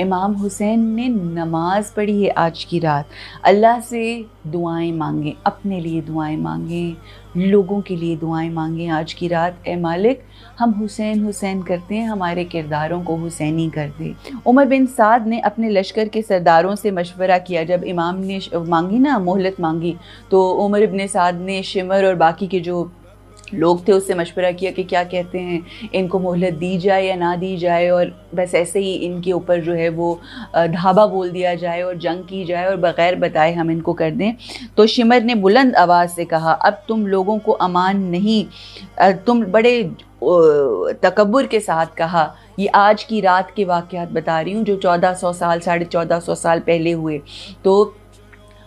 [SPEAKER 1] امام حسین نے نماز پڑھی ہے آج کی رات۔ اللہ سے دعائیں مانگیں، اپنے لیے دعائیں مانگیں، لوگوں کے لیے دعائیں مانگیں آج کی رات۔ اے مالک، ہم حسین حسین کرتے ہیں، ہمارے کرداروں کو حسینی کر دے۔ عمر بن سعد نے اپنے لشکر کے سرداروں سے مشورہ کیا، جب امام نے مانگی نا، مہلت مانگی، تو عمر بن سعد نے شمر اور باقی کے جو لوگ تھے اس سے مشورہ کیا کہ کیا کہتے ہیں، ان کو مہلت دی جائے یا نہ دی جائے، اور بس ایسے ہی ان کے اوپر جو ہے وہ دھابہ بول دیا جائے اور جنگ کی جائے اور بغیر بتائے ہم ان کو کر دیں۔ تو شمر نے بلند آواز سے کہا، اب تم لوگوں کو امان نہیں، تم بڑے تکبر کے ساتھ کہا، یہ آج کی رات کے واقعات بتا رہی ہوں جو 1400 سال پہلے ہوئے۔ تو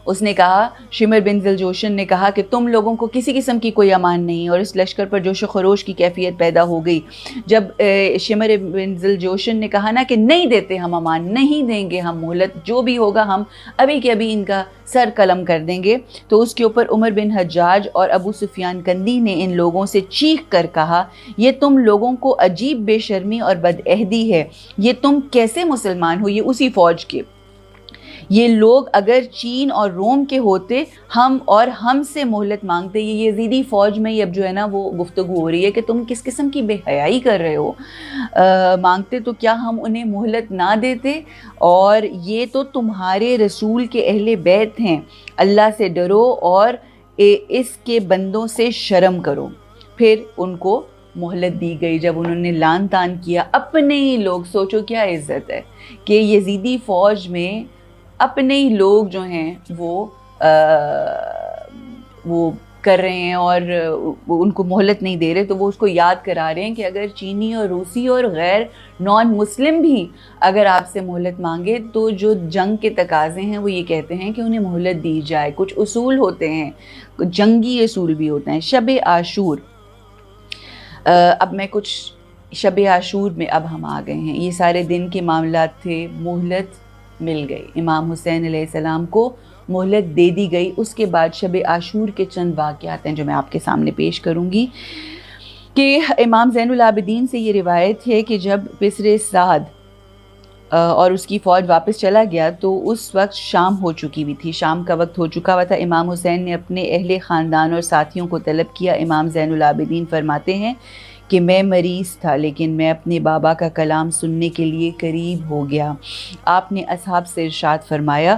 [SPEAKER 1] اس نے کہا، شمر بن ذوالجوشن نے کہا کہ تم لوگوں کو کسی قسم کی کوئی امان نہیں، اور اس لشکر پر جوش و خروش کی کیفیت پیدا ہو گئی۔ جب شمر بن ذوالجوشن نے کہا نا کہ نہیں دیتے ہم امان، نہیں دیں گے ہم مہلت، جو بھی ہوگا ہم ابھی کے ابھی ان کا سر قلم کر دیں گے، تو اس کے اوپر عمر بن حجاج اور ابو سفیان کندی نے ان لوگوں سے چیخ کر کہا، یہ تم لوگوں کو عجیب بے شرمی اور بدعہدی ہے، یہ تم کیسے مسلمان ہو؟ یہ اسی فوج کے، یہ لوگ اگر چین اور روم کے ہوتے ہم سے مہلت مانگتے، یہ یزیدی فوج میں ہی اب جو ہے نا وہ گفتگو ہو رہی ہے کہ تم کس قسم کی بے حیائی کر رہے ہو، مانگتے تو کیا ہم انہیں مہلت نہ دیتے؟ اور یہ تو تمہارے رسول کے اہل بیت ہیں، اللہ سے ڈرو اور اس کے بندوں سے شرم کرو۔ پھر ان کو مہلت دی گئی. جب انہوں نے لان تان کیا اپنے ہی لوگ، سوچو کیا عزت ہے کہ یزیدی فوج میں اپنے ہی لوگ جو ہیں وہ کر رہے ہیں اور ان کو مہلت نہیں دے رہے، تو وہ اس کو یاد کرا رہے ہیں کہ اگر چینی اور روسی اور غیر نان مسلم بھی اگر آپ سے مہلت مانگے تو جو جنگ کے تقاضے ہیں وہ یہ کہتے ہیں کہ انہیں مہلت دی جائے. کچھ اصول ہوتے ہیں، جنگی اصول بھی ہوتے ہیں. شب عاشور، اب میں کچھ شب عاشور میں اب ہم آ گئے ہیں. یہ سارے دن کے معاملات تھے، مہلت مل گئی. امام حسین علیہ السلام کو مہلت دے دی گئی. اس کے بعد شب عاشور کے چند واقعات ہیں جو میں آپ کے سامنے پیش کروں گی کہ امام زین العابدین سے یہ روایت ہے کہ جب بسر سعد اور اس کی فوج واپس چلا گیا تو اس وقت شام ہو چکی ہوئی تھی، شام کا وقت ہو چکا ہوا تھا. امام حسین نے اپنے اہل خاندان اور ساتھیوں کو طلب کیا. امام زین العابدین فرماتے ہیں کہ میں مریض تھا لیکن میں اپنے بابا کا کلام سننے کے لیے قریب ہو گیا. آپ نے اصحاب سے ارشاد فرمایا،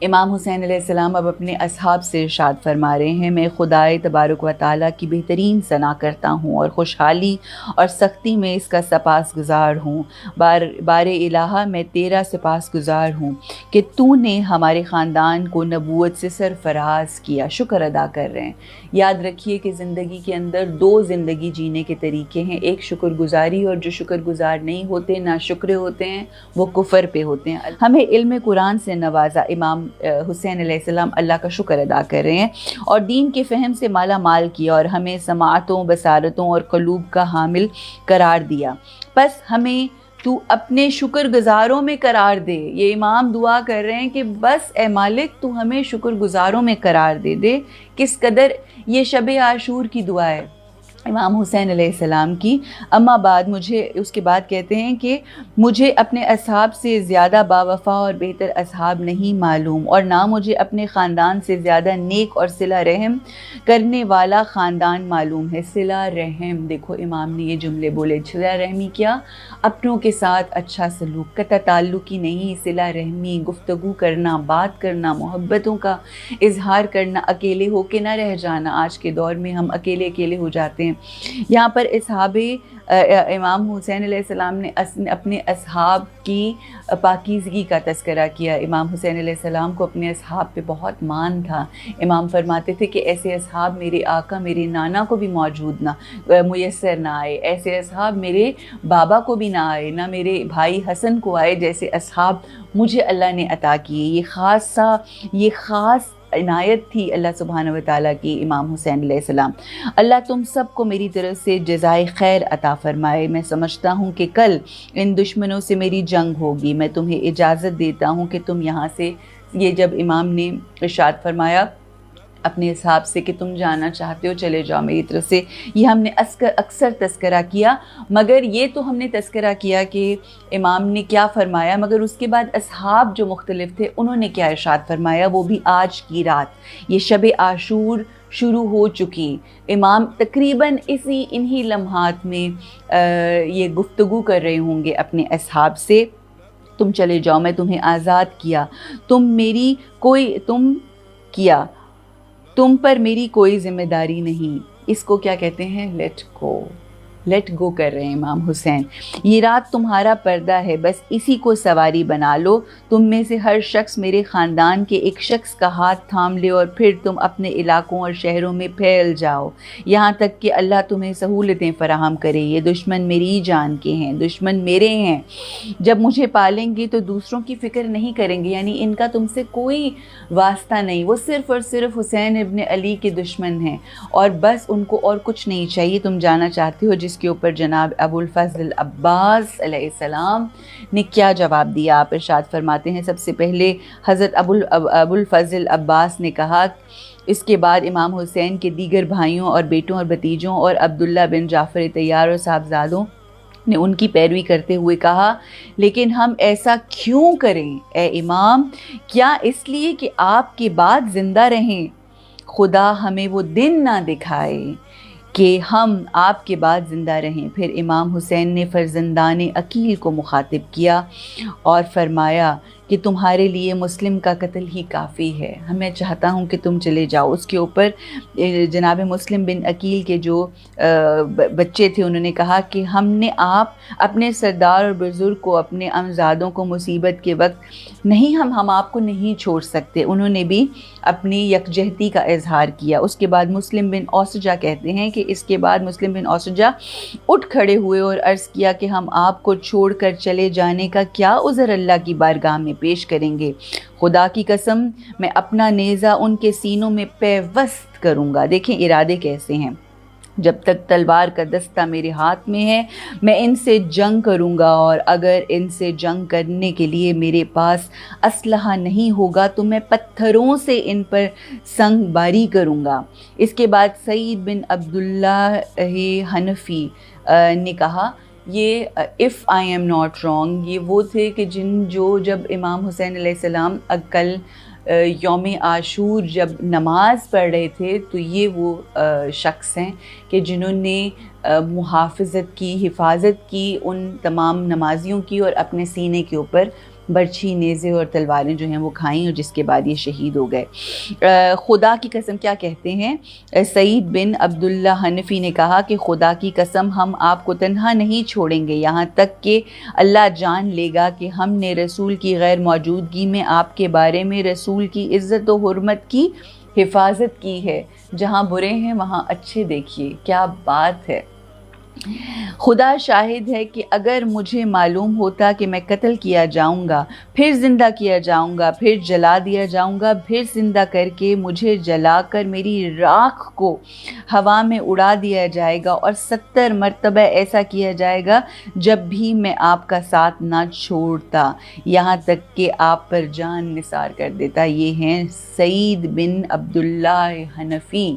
[SPEAKER 1] امام حسین علیہ السلام اب اپنے اصحاب سے ارشاد فرما رہے ہیں، میں خدائے تبارک و تعالیٰ کی بہترین ثنا کرتا ہوں اور خوشحالی اور سختی میں اس کا سپاس گزار ہوں. بار الہا میں تیرا سپاس گزار ہوں کہ تو نے ہمارے خاندان کو نبوت سے سرفراز کیا. شکر ادا کر رہے ہیں. یاد رکھیے کہ زندگی کے اندر دو زندگی جینے کے طریقے ہیں، ایک شکر گزاری، اور جو شکر گزار نہیں ہوتے، ناشکرے ہوتے ہیں، وہ کفر پہ ہوتے ہیں. ہمیں علم قرآن سے نوازا. امام حسین علیہ السلام اللہ کا شکر ادا کر رہے ہیں اور دین کے فہم سے مالا مال کیا اور ہمیں سماعتوں، بصارتوں اور قلوب کا حامل قرار دیا. بس ہمیں تو اپنے شکر گزاروں میں قرار دے. یہ امام دعا کر رہے ہیں کہ بس اے مالک تو ہمیں شکر گزاروں میں قرار دے دے. کس قدر یہ شب عاشور کی دعا ہے امام حسین علیہ السلام کی. اما بعد، مجھے اس کے بعد کہتے ہیں کہ مجھے اپنے اصحاب سے زیادہ باوفا اور بہتر اصحاب نہیں معلوم اور نہ مجھے اپنے خاندان سے زیادہ نیک اور صلہ رحم کرنے والا خاندان معلوم ہے. صلہ رحم، دیکھو امام نے یہ جملے بولے. صلہ رحمی کیا؟ اپنوں کے ساتھ اچھا سلوک، قطع تعلقی نہیں، صلہ رحمی، گفتگو کرنا، بات کرنا، محبتوں کا اظہار کرنا، اکیلے ہو کے نہ رہ جانا. آج کے دور میں ہم اکیلے ہو جاتے ہیں. یہاں پر اصحاب امام حسین علیہ السلام نے اپنے اصحاب کی پاکیزگی کا تذکرہ کیا. امام حسین علیہ السلام کو اپنے اصحاب پہ بہت مان تھا. امام فرماتے تھے کہ ایسے اصحاب میرے آقا میرے نانا کو بھی موجود نہ میسر نہ آئے، ایسے اصحاب میرے بابا کو بھی نہ آئے، نہ میرے بھائی حسن کو آئے جیسے اصحاب مجھے اللہ نے عطا کیے. یہ خاص عنایت تھی اللہ سبحانہ و تعالیٰ کی امام حسین علیہ السلام. اللہ تم سب کو میری طرف سے جزائے خیر عطا فرمائے. میں سمجھتا ہوں کہ کل ان دشمنوں سے میری جنگ ہوگی. میں تمہیں اجازت دیتا ہوں کہ تم یہاں سے، یہ جب امام نے ارشاد فرمایا اپنے اصحاب سے کہ تم جانا چاہتے ہو چلے جاؤ میری طرف سے، یہ ہم نے اکثر تذکرہ کیا، مگر یہ تو ہم نے تذکرہ کیا کہ امام نے کیا فرمایا، مگر اس کے بعد اصحاب جو مختلف تھے انہوں نے کیا ارشاد فرمایا، وہ بھی آج کی رات یہ شب عاشور شروع ہو چکی. امام تقریباً انہی لمحات میں یہ گفتگو کر رہے ہوں گے اپنے اصحاب سے. تم چلے جاؤ، میں تمہیں آزاد کیا، تم پر میری کوئی ذمہ داری نہیں. اس کو کیا کہتے ہیں؟ لیٹ گو کر رہے ہیں امام حسین. یہ رات تمہارا پردہ ہے، بس اسی کو سواری بنا لو. تم میں سے ہر شخص میرے خاندان کے ایک شخص کا ہاتھ تھام لے اور پھر تم اپنے علاقوں اور شہروں میں پھیل جاؤ یہاں تک کہ اللہ تمہیں سہولتیں فراہم کرے. یہ دشمن میری جان کے ہیں، دشمن میرے ہیں. جب مجھے پالیں گے تو دوسروں کی فکر نہیں کریں گے، یعنی ان کا تم سے کوئی واسطہ نہیں. وہ صرف اور صرف حسین ابن علی کے دشمن ہیں اور بس ان کو اور کچھ نہیں چاہیے. تم جانا چاہتے ہو. جس کے اوپر جناب ابو الفضل عباس علیہ السلام نے کیا جواب دیا؟ آپ ارشاد فرماتے ہیں، سب سے پہلے حضرت ابو الفضل عباس نے کہا. اس کے بعد امام حسین کے دیگر بھائیوں اور بیٹوں اور بھتیجوں اور عبداللہ بن جعفر طیار اور صاحبزادوں نے ان کی پیروی کرتے ہوئے کہا، لیکن ہم ایسا کیوں کریں اے امام؟ کیا اس لیے کہ آپ کے بعد زندہ رہیں؟ خدا ہمیں وہ دن نہ دکھائے کہ ہم آپ کے بعد زندہ رہیں. پھر امام حسین نے فرزندان عقیل کو مخاطب کیا اور فرمایا کہ تمہارے لیے مسلم کا قتل ہی کافی ہے، میں چاہتا ہوں کہ تم چلے جاؤ۔ اس کے اوپر جناب مسلم بن عقیل کے جو بچے تھے انہوں نے کہا کہ ہم نے اپنے سردار اور بزرگ کو، اپنے امزادوں کو مصیبت کے وقت نہیں، ہم آپ کو نہیں چھوڑ سکتے۔ انہوں نے بھی اپنی یکجہتی کا اظہار کیا۔ اس کے بعد مسلم بن اوسجہ کہتے ہیں کہ اس کے بعد مسلم بن اوسجہ اٹھ کھڑے ہوئے اور عرض کیا کہ ہم آپ کو چھوڑ کر چلے جانے کا کیا عذر اللہ کی بارگاہ میں پیش کریں گے؟ خدا کی قسم میں اپنا نیزہ ان کے سینوں میں پیوست کروں گا۔ دیکھیں ارادے کیسے ہیں، جب تک تلوار کا دستہ میرے ہاتھ میں ہے میں ان سے جنگ کروں گا، اور اگر ان سے جنگ کرنے کے لیے میرے پاس اسلحہ نہیں ہوگا تو میں پتھروں سے ان پر سنگ باری کروں گا۔ اس کے بعد سعید بن عبداللہ حنفی نے کہا، یہ if I am not wrong, یہ وہ تھے کہ جب امام حسین علیہ السلام کل یوم عاشور جب نماز پڑھ رہے تھے تو یہ وہ شخص ہیں کہ جنہوں نے محافظت کی، حفاظت کی ان تمام نمازیوں کی، اور اپنے سینے کے اوپر برچھی، نیزے اور تلواریں جو ہیں وہ کھائیں، اور جس کے بعد یہ شہید ہو گئے۔ خدا کی قسم کیا کہتے ہیں سعید بن عبداللہ حنفی نے کہا کہ خدا کی قسم ہم آپ کو تنہا نہیں چھوڑیں گے یہاں تک کہ اللہ جان لے گا کہ ہم نے رسول کی غیر موجودگی میں آپ کے بارے میں رسول کی عزت و حرمت کی حفاظت کی ہے۔ جہاں برے ہیں وہاں اچھے دیکھیے، کیا بات ہے۔ خدا شاہد ہے کہ اگر مجھے معلوم ہوتا کہ میں قتل کیا جاؤں گا، پھر زندہ کیا جاؤں گا، پھر جلا دیا جاؤں گا، پھر زندہ کر کے مجھے جلا کر میری راکھ کو ہوا میں اڑا دیا جائے گا، اور 70 مرتبہ ایسا کیا جائے گا جب بھی میں آپ کا ساتھ نہ چھوڑتا، یہاں تک کہ آپ پر جان نثار کر دیتا۔ یہ ہیں سعید بن عبداللہ حنفی،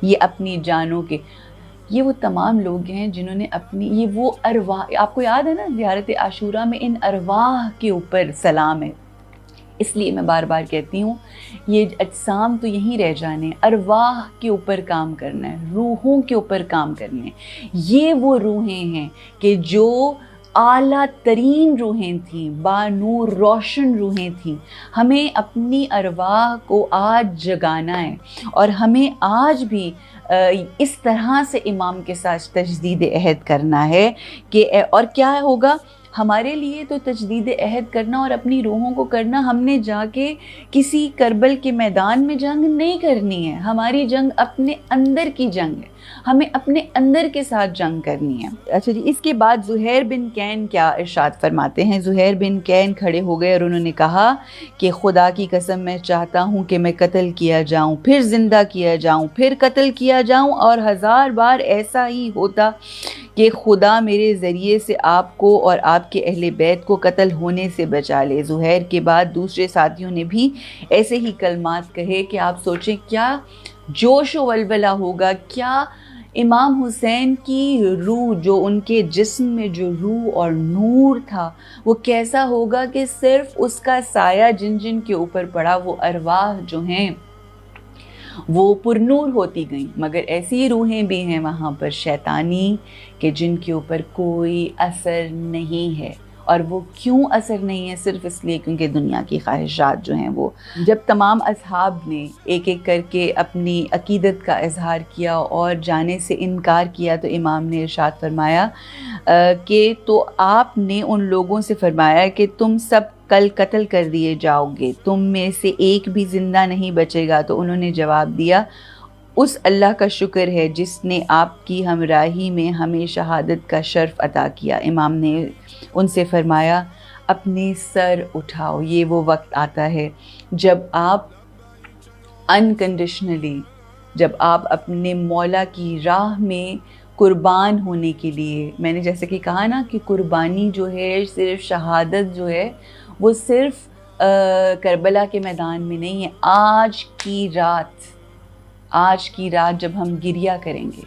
[SPEAKER 1] یہ اپنی جانوں کے، یہ وہ تمام لوگ ہیں جنہوں نے اپنی، یہ وہ ارواح، آپ کو یاد ہے نا زیارت عاشورہ میں ان ارواح کے اوپر سلام ہے۔ اس لیے میں بار بار کہتی ہوں یہ اجسام تو یہیں رہ جانے، ارواح کے اوپر کام کرنا ہے، روحوں کے اوپر کام کرنے ہیں۔ یہ وہ روحیں ہیں کہ جو اعلیٰ ترین روحیں تھیں، بانور روشن روحیں تھیں۔ ہمیں اپنی ارواح کو آج جگانا ہے، اور ہمیں آج بھی اس طرح سے امام کے ساتھ تجدید عہد کرنا ہے کہ، اور کیا ہوگا ہمارے لیے تو تجدید عہد کرنا اور اپنی روحوں کو کرنا، ہم نے جا کے کسی کربل کے میدان میں جنگ نہیں کرنی ہے، ہماری جنگ اپنے اندر کی جنگ ہے، ہمیں اپنے اندر کے ساتھ جنگ کرنی ہے۔ اچھا جی، اس کے بعد زہیر بن کین کیا ارشاد فرماتے ہیں؟ زہیر بن کین کھڑے ہو گئے اور انہوں نے کہا کہ خدا کی قسم میں چاہتا ہوں کہ میں قتل کیا جاؤں، پھر زندہ کیا جاؤں، پھر قتل کیا جاؤں، اور 1000 بار ایسا ہی ہوتا کہ خدا میرے ذریعے سے آپ کو اور آپ کے اہل بیت کو قتل ہونے سے بچا لے۔ زہیر کے بعد دوسرے ساتھیوں نے بھی ایسے ہی کلمات کہے کہ آپ سوچیں کیا جوش و ولولہ ہوگا، کیا امام حسین کی روح، جو ان کے جسم میں جو روح اور نور تھا وہ کیسا ہوگا کہ صرف اس کا سایہ جن جن کے اوپر پڑا وہ ارواح جو ہیں وہ پرنور ہوتی گئیں، مگر ایسی روحیں بھی ہیں وہاں پر شیطانی کہ جن کے اوپر کوئی اثر نہیں ہے۔ اور وہ کیوں اثر نہیں ہے؟ صرف اس لیے کیونکہ دنیا کی خواہشات جو ہیں وہ، جب تمام اصحاب نے ایک ایک کر کے اپنی عقیدت کا اظہار کیا اور جانے سے انکار کیا تو امام نے ارشاد فرمایا کہ تو آپ نے ان لوگوں سے فرمایا کہ تم سب کل قتل کر دیے جاؤ گے، تم میں سے ایک بھی زندہ نہیں بچے گا۔ تو انہوں نے جواب دیا، اس اللہ کا شکر ہے جس نے آپ کی ہمراہی میں ہمیں شہادت کا شرف عطا کیا۔ امام نے ان سے فرمایا، اپنے سر اٹھاؤ، یہ وہ وقت آتا ہے جب آپ انکنڈیشنلی، جب آپ اپنے مولا کی راہ میں قربان ہونے کے لیے، میں نے جیسے کہ کہا نا کہ قربانی جو ہے، صرف شہادت جو ہے وہ صرف کربلا کے میدان میں نہیں ہے، آج کی رات جب ہم گریہ کریں گے،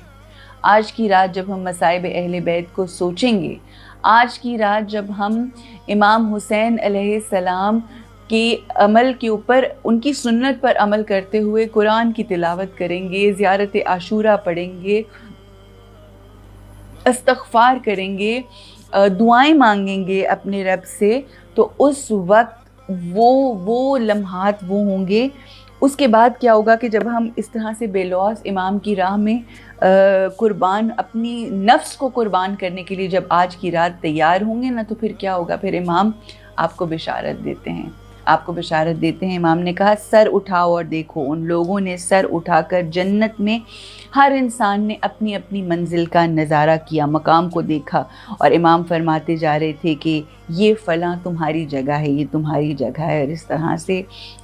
[SPEAKER 1] آج کی رات جب ہم مصائب اہل بیت کو سوچیں گے، آج کی رات جب ہم امام حسین علیہ السلام کے عمل کے اوپر، ان کی سنت پر عمل کرتے ہوئے قرآن کی تلاوت کریں گے، زیارت عاشورہ پڑھیں گے، استغفار کریں گے، دعائیں مانگیں گے اپنے رب سے، تو اس وقت وہ لمحات وہ ہوں گے. اس کے بعد کیا ہوگا کہ جب ہم اس طرح سے بے لوث امام کی راہ میں قربان، اپنی نفس کو قربان کرنے کے لیے جب آج کی رات تیار ہوں گے نا، تو پھر کیا ہوگا؟ پھر امام آپ کو بشارت دیتے ہیں، آپ کو بشارت دیتے ہیں. امام نے کہا سر اٹھاؤ اور دیکھو. ان لوگوں نے سر اٹھا کر جنت میں ہر انسان نے اپنی اپنی منزل کا نظارہ کیا، مقام کو دیکھا، اور امام فرماتے جا رہے تھے کہ یہ فلاں تمہاری جگہ ہے، یہ تمہاری جگہ ہے. اور اس طرح سے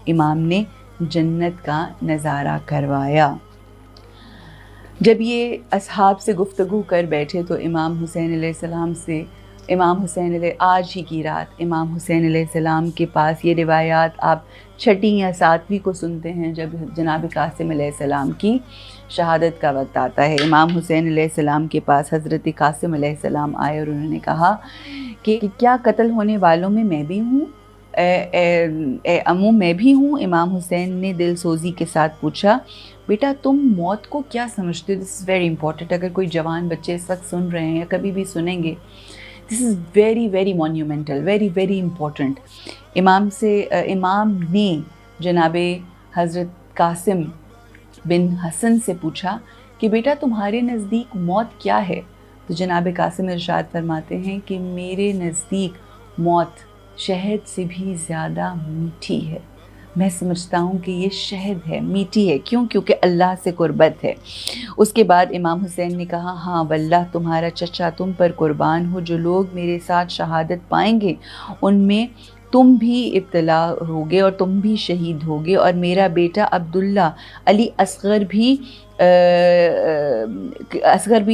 [SPEAKER 1] امام نے جنت کا نظارہ کروایا. جب یہ اصحاب سے گفتگو کر بیٹھے تو امام حسین علیہ السلام سے آج ہی کی رات امام حسین علیہ السلام کے پاس، یہ روایات آپ چھٹی یا ساتویں کو سنتے ہیں جب جناب قاسم علیہ السلام کی شہادت کا وقت آتا ہے. امام حسین علیہ السلام کے پاس حضرت قاسم علیہ السلام آئے اور انہوں نے کہا کہ کیا قتل ہونے والوں میں میں بھی ہوں؟ اے امو میں بھی ہوں؟ امام حسین نے دل سوزی کے ساتھ پوچھا بیٹا تم موت کو کیا سمجھتے ہو؟ دس از ویری امپورٹنٹ. اگر کوئی جوان بچے اس وقت سن رہے ہیں یا کبھی بھی سنیں گے، this is very very monumental, very very important. امام نے جناب حضرت قاسم بن حسن سے پوچھا کہ بیٹا تمہارے نزدیک موت کیا ہے؟ تو جناب قاسم ارشاد فرماتے ہیں کہ میرے نزدیک موت شہد سے بھی زیادہ میٹھی ہے. میں سمجھتا ہوں کہ یہ شہد ہے، میٹھی ہے. کیوں؟ کیونکہ اللہ سے قربت ہے. اس کے بعد امام حسین نے کہا ہاں واللہ تمہارا چچا تم پر قربان ہو، جو لوگ میرے ساتھ شہادت پائیں گے ان میں تم بھی ابتلا ہوگے اور تم بھی شہید ہوگے، اور میرا بیٹا عبداللہ علی اصغر بھی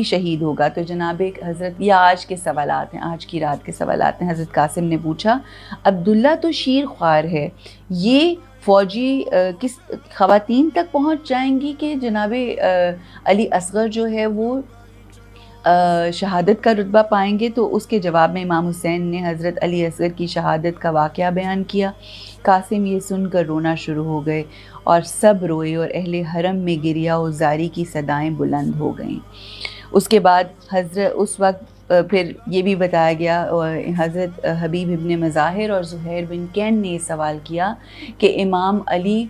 [SPEAKER 1] شہید ہوگا. تو جناب حضرت، یہ آج کے سوالات ہیں، آج کی رات کے سوالات ہیں. حضرت قاسم نے پوچھا عبداللہ تو شیر خوار ہے، یہ فوجی کس خواتین تک پہنچ جائیں گی کہ جناب علی اصغر جو ہے وہ شہادت کا رتبہ پائیں گے؟ تو اس کے جواب میں امام حسین نے حضرت علی اصغر کی شہادت کا واقعہ بیان کیا. قاسم یہ سن کر رونا شروع ہو گئے اور سب روئے اور اہل حرم میں گریہ و زاری کی صدائیں بلند ہو گئیں. اس کے بعد اس وقت پھر یہ بھی بتایا گیا، حضرت حبیب ابن مظاہر اور زہیر بن کین نے یہ سوال کیا کہ امام علی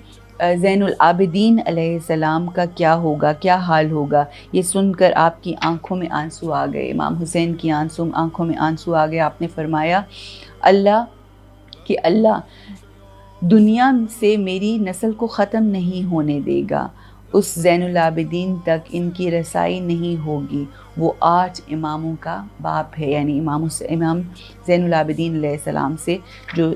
[SPEAKER 1] زین العابدین علیہ السلام کا کیا ہوگا، کیا حال ہوگا؟ یہ سن کر آپ کی آنکھوں میں آنسو آ گئے، امام حسین کی آنکھوں میں آنسو آ گئے. آپ نے فرمایا اللہ دنیا سے میری نسل کو ختم نہیں ہونے دے گا، اس زین العابدین تک ان کی رسائی نہیں ہوگی، وہ 8 اماموں کا باپ ہے. یعنی امام زین العابدین علیہ السلام سے جو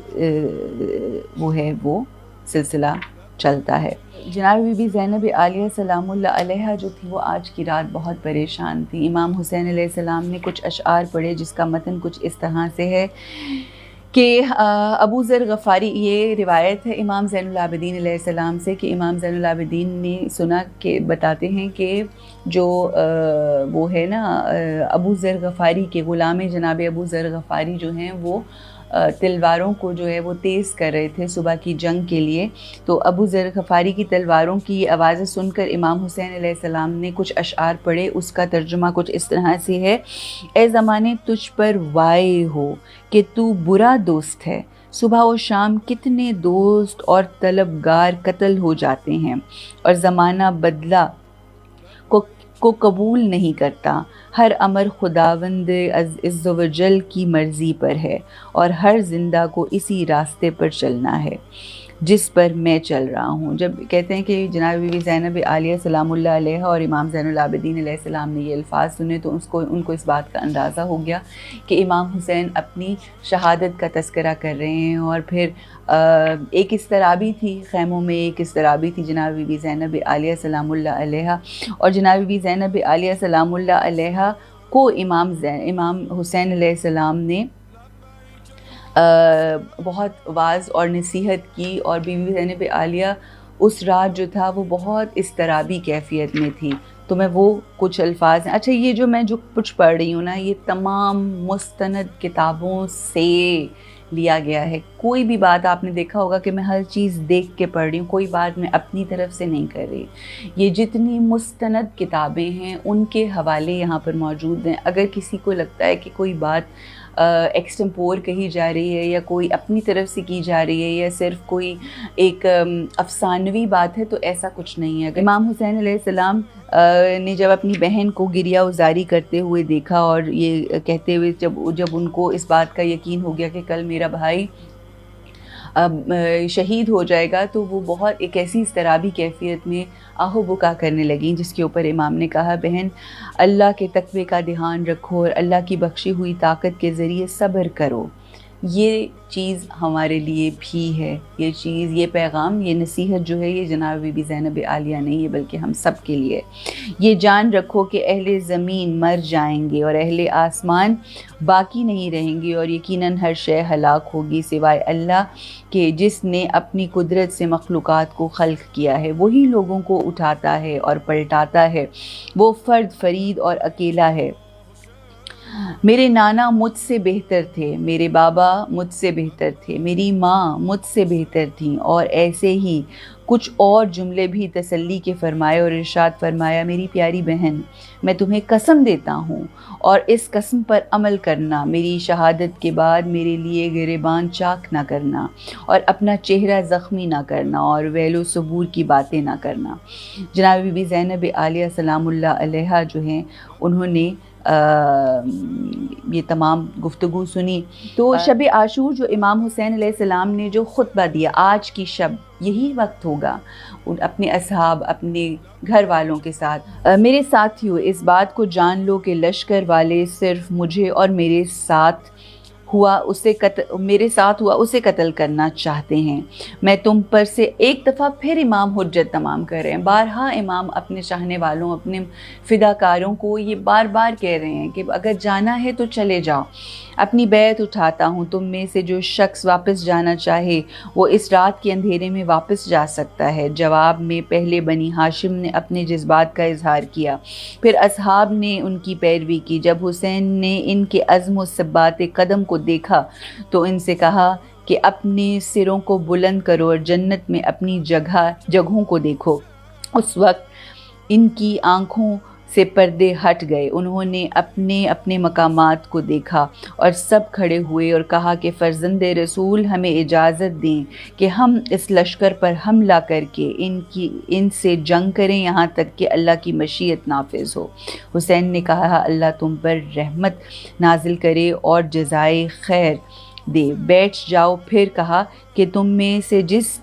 [SPEAKER 1] وہ ہے وہ سلسلہ چلتا ہے. جناب بی بی زینب عالیہ سلام اللہ علیہ جو تھی وہ آج کی رات بہت پریشان تھی. امام حسین علیہ السلام نے کچھ اشعار پڑھے جس کا متن کچھ اس طرح سے ہے کہ ابو ذر غفاری، یہ روایت ہے امام زین العابدین علیہ السلام سے کہ امام زین العابدین نے سنا کہ بتاتے ہیں کہ جو وہ ہے نا ابو ذر غفاری کے غلام جناب ابو ذر غفاری جو ہیں وہ تلواروں کو جو ہے وہ تیز کر رہے تھے صبح کی جنگ کے لیے. تو ابو ذر غفاری کی تلواروں کی آوازیں سن کر امام حسین علیہ السلام نے کچھ اشعار پڑھے. اس کا ترجمہ کچھ اس طرح سے ہے: اے زمانے تجھ پر وائے ہو کہ تو برا دوست ہے، صبح و شام کتنے دوست اور طلبگار قتل ہو جاتے ہیں، اور زمانہ بدلہ کو قبول نہیں کرتا. ہر امر خداوند عز و جل کی مرضی پر ہے، اور ہر زندہ کو اسی راستے پر چلنا ہے جس پر میں چل رہا ہوں. جب کہتے ہیں کہ جناب بی بی زینب عالیہ سلام اللہ علیہ اور امام زین العابدین علیہ السلام نے یہ الفاظ سنے تو ان کو اس بات کا اندازہ ہو گیا کہ امام حسین اپنی شہادت کا تذکرہ کر رہے ہیں. اور پھر ایک اضطرابی تھی خیموں میں، ایک اضطرابی تھی جناب بی بی زینب عالیہ سلام اللہ علیہ، اور جناب بی بی زینب عالیہ سلام اللہ علیہ کو امام حسین علیہ السلام نے بہت واعظ اور نصیحت کی. اور بی بی زینب عالیہ اس رات جو تھا وہ بہت اضطرابی کیفیت میں تھی. تو میں وہ کچھ الفاظ ہیں. اچھا، یہ جو میں کچھ پڑھ رہی ہوں نا، یہ تمام مستند کتابوں سے لیا گیا ہے. کوئی بھی بات آپ نے دیکھا ہوگا کہ میں ہر چیز دیکھ کے پڑھ رہی ہوں, کوئی بات میں اپنی طرف سے نہیں کر رہی. یہ جتنی مستند کتابیں ہیں ان کے حوالے یہاں پر موجود ہیں. اگر کسی کو لگتا ہے کہ کوئی بات ایکسٹمپور کہی جا رہی ہے یا کوئی اپنی طرف سے کی جا رہی ہے یا صرف کوئی ایک افسانوی بات ہے, تو ایسا کچھ نہیں ہے. امام حسین علیہ السلام نے جب اپنی بہن کو گریہ ازاری کرتے ہوئے دیکھا اور یہ کہتے ہوئے جب ان کو اس بات کا یقین ہو گیا کہ کل میرا بھائی شہید ہو جائے گا, تو وہ بہت ایک ایسی اضطرابی کیفیت میں آہو بکا کرنے لگیں, جس کے اوپر امام نے کہا بہن اللہ کے تقوی کا دھیان رکھو اور اللہ کی بخشی ہوئی طاقت کے ذریعے صبر کرو. یہ چیز ہمارے لیے بھی ہے, یہ چیز, یہ پیغام, یہ نصیحت جو ہے یہ جناب بی بی زینب عالیہ نہیں ہے بلکہ ہم سب کے لیے. یہ جان رکھو کہ اہل زمین مر جائیں گے اور اہل آسمان باقی نہیں رہیں گے, اور یقیناً ہر شے ہلاک ہوگی سوائے اللہ کہ جس نے اپنی قدرت سے مخلوقات کو خلق کیا ہے. وہی لوگوں کو اٹھاتا ہے اور پلٹاتا ہے, وہ فرد فرید اور اکیلا ہے. میرے نانا مجھ سے بہتر تھے, میرے بابا مجھ سے بہتر تھے, میری ماں مجھ سے بہتر تھیں, اور ایسے ہی کچھ اور جملے بھی تسلی کے فرمائے اور ارشاد فرمایا میری پیاری بہن میں تمہیں قسم دیتا ہوں اور اس قسم پر عمل کرنا, میری شہادت کے بعد میرے لیے گریبان چاک نہ کرنا اور اپنا چہرہ زخمی نہ کرنا اور ویل و ثبور کی باتیں نہ کرنا. جناب بی بی زینب عالیہ سلام اللہ علیہا جو ہیں انہوں نے یہ تمام گفتگو سنی. تو شب عاشور جو امام حسین علیہ السلام نے جو خطبہ دیا, آج کی شب یہی وقت ہوگا اپنے اصحاب, اپنے گھر والوں کے ساتھ. میرے ساتھیو اس بات کو جان لو کہ لشکر والے صرف مجھے اور میرے ساتھ ہوا اسے قتل کرنا چاہتے ہیں. میں تم پر سے ایک دفعہ پھر امام حجت تمام کر رہے ہیں. بارہا امام اپنے چاہنے والوں, اپنے فداکاروں کو یہ بار بار کہہ رہے ہیں کہ اگر جانا ہے تو چلے جاؤ, اپنی بیعت اٹھاتا ہوں. تم میں سے جو شخص واپس جانا چاہے وہ اس رات کے اندھیرے میں واپس جا سکتا ہے. جواب میں پہلے بنی ہاشم نے اپنے جذبات کا اظہار کیا, پھر اصحاب نے ان کی پیروی کی. جب حسین نے ان کے عزم و ثبات قدم کو دیکھا تو ان سے کہا کہ اپنے سروں کو بلند کرو اور جنت میں اپنی جگہوں کو دیکھو. اس وقت ان کی آنکھوں سے پردے ہٹ گئے, انہوں نے اپنے مقامات کو دیکھا اور سب کھڑے ہوئے اور کہا کہ فرزند رسول ہمیں اجازت دیں کہ ہم اس لشکر پر حملہ کر کے ان سے جنگ کریں یہاں تک کہ اللہ کی مشیت نافذ ہو. حسین نے کہا اللہ تم پر رحمت نازل کرے اور جزائے خیر دے, بیٹھ جاؤ. پھر کہا کہ تم میں سے جس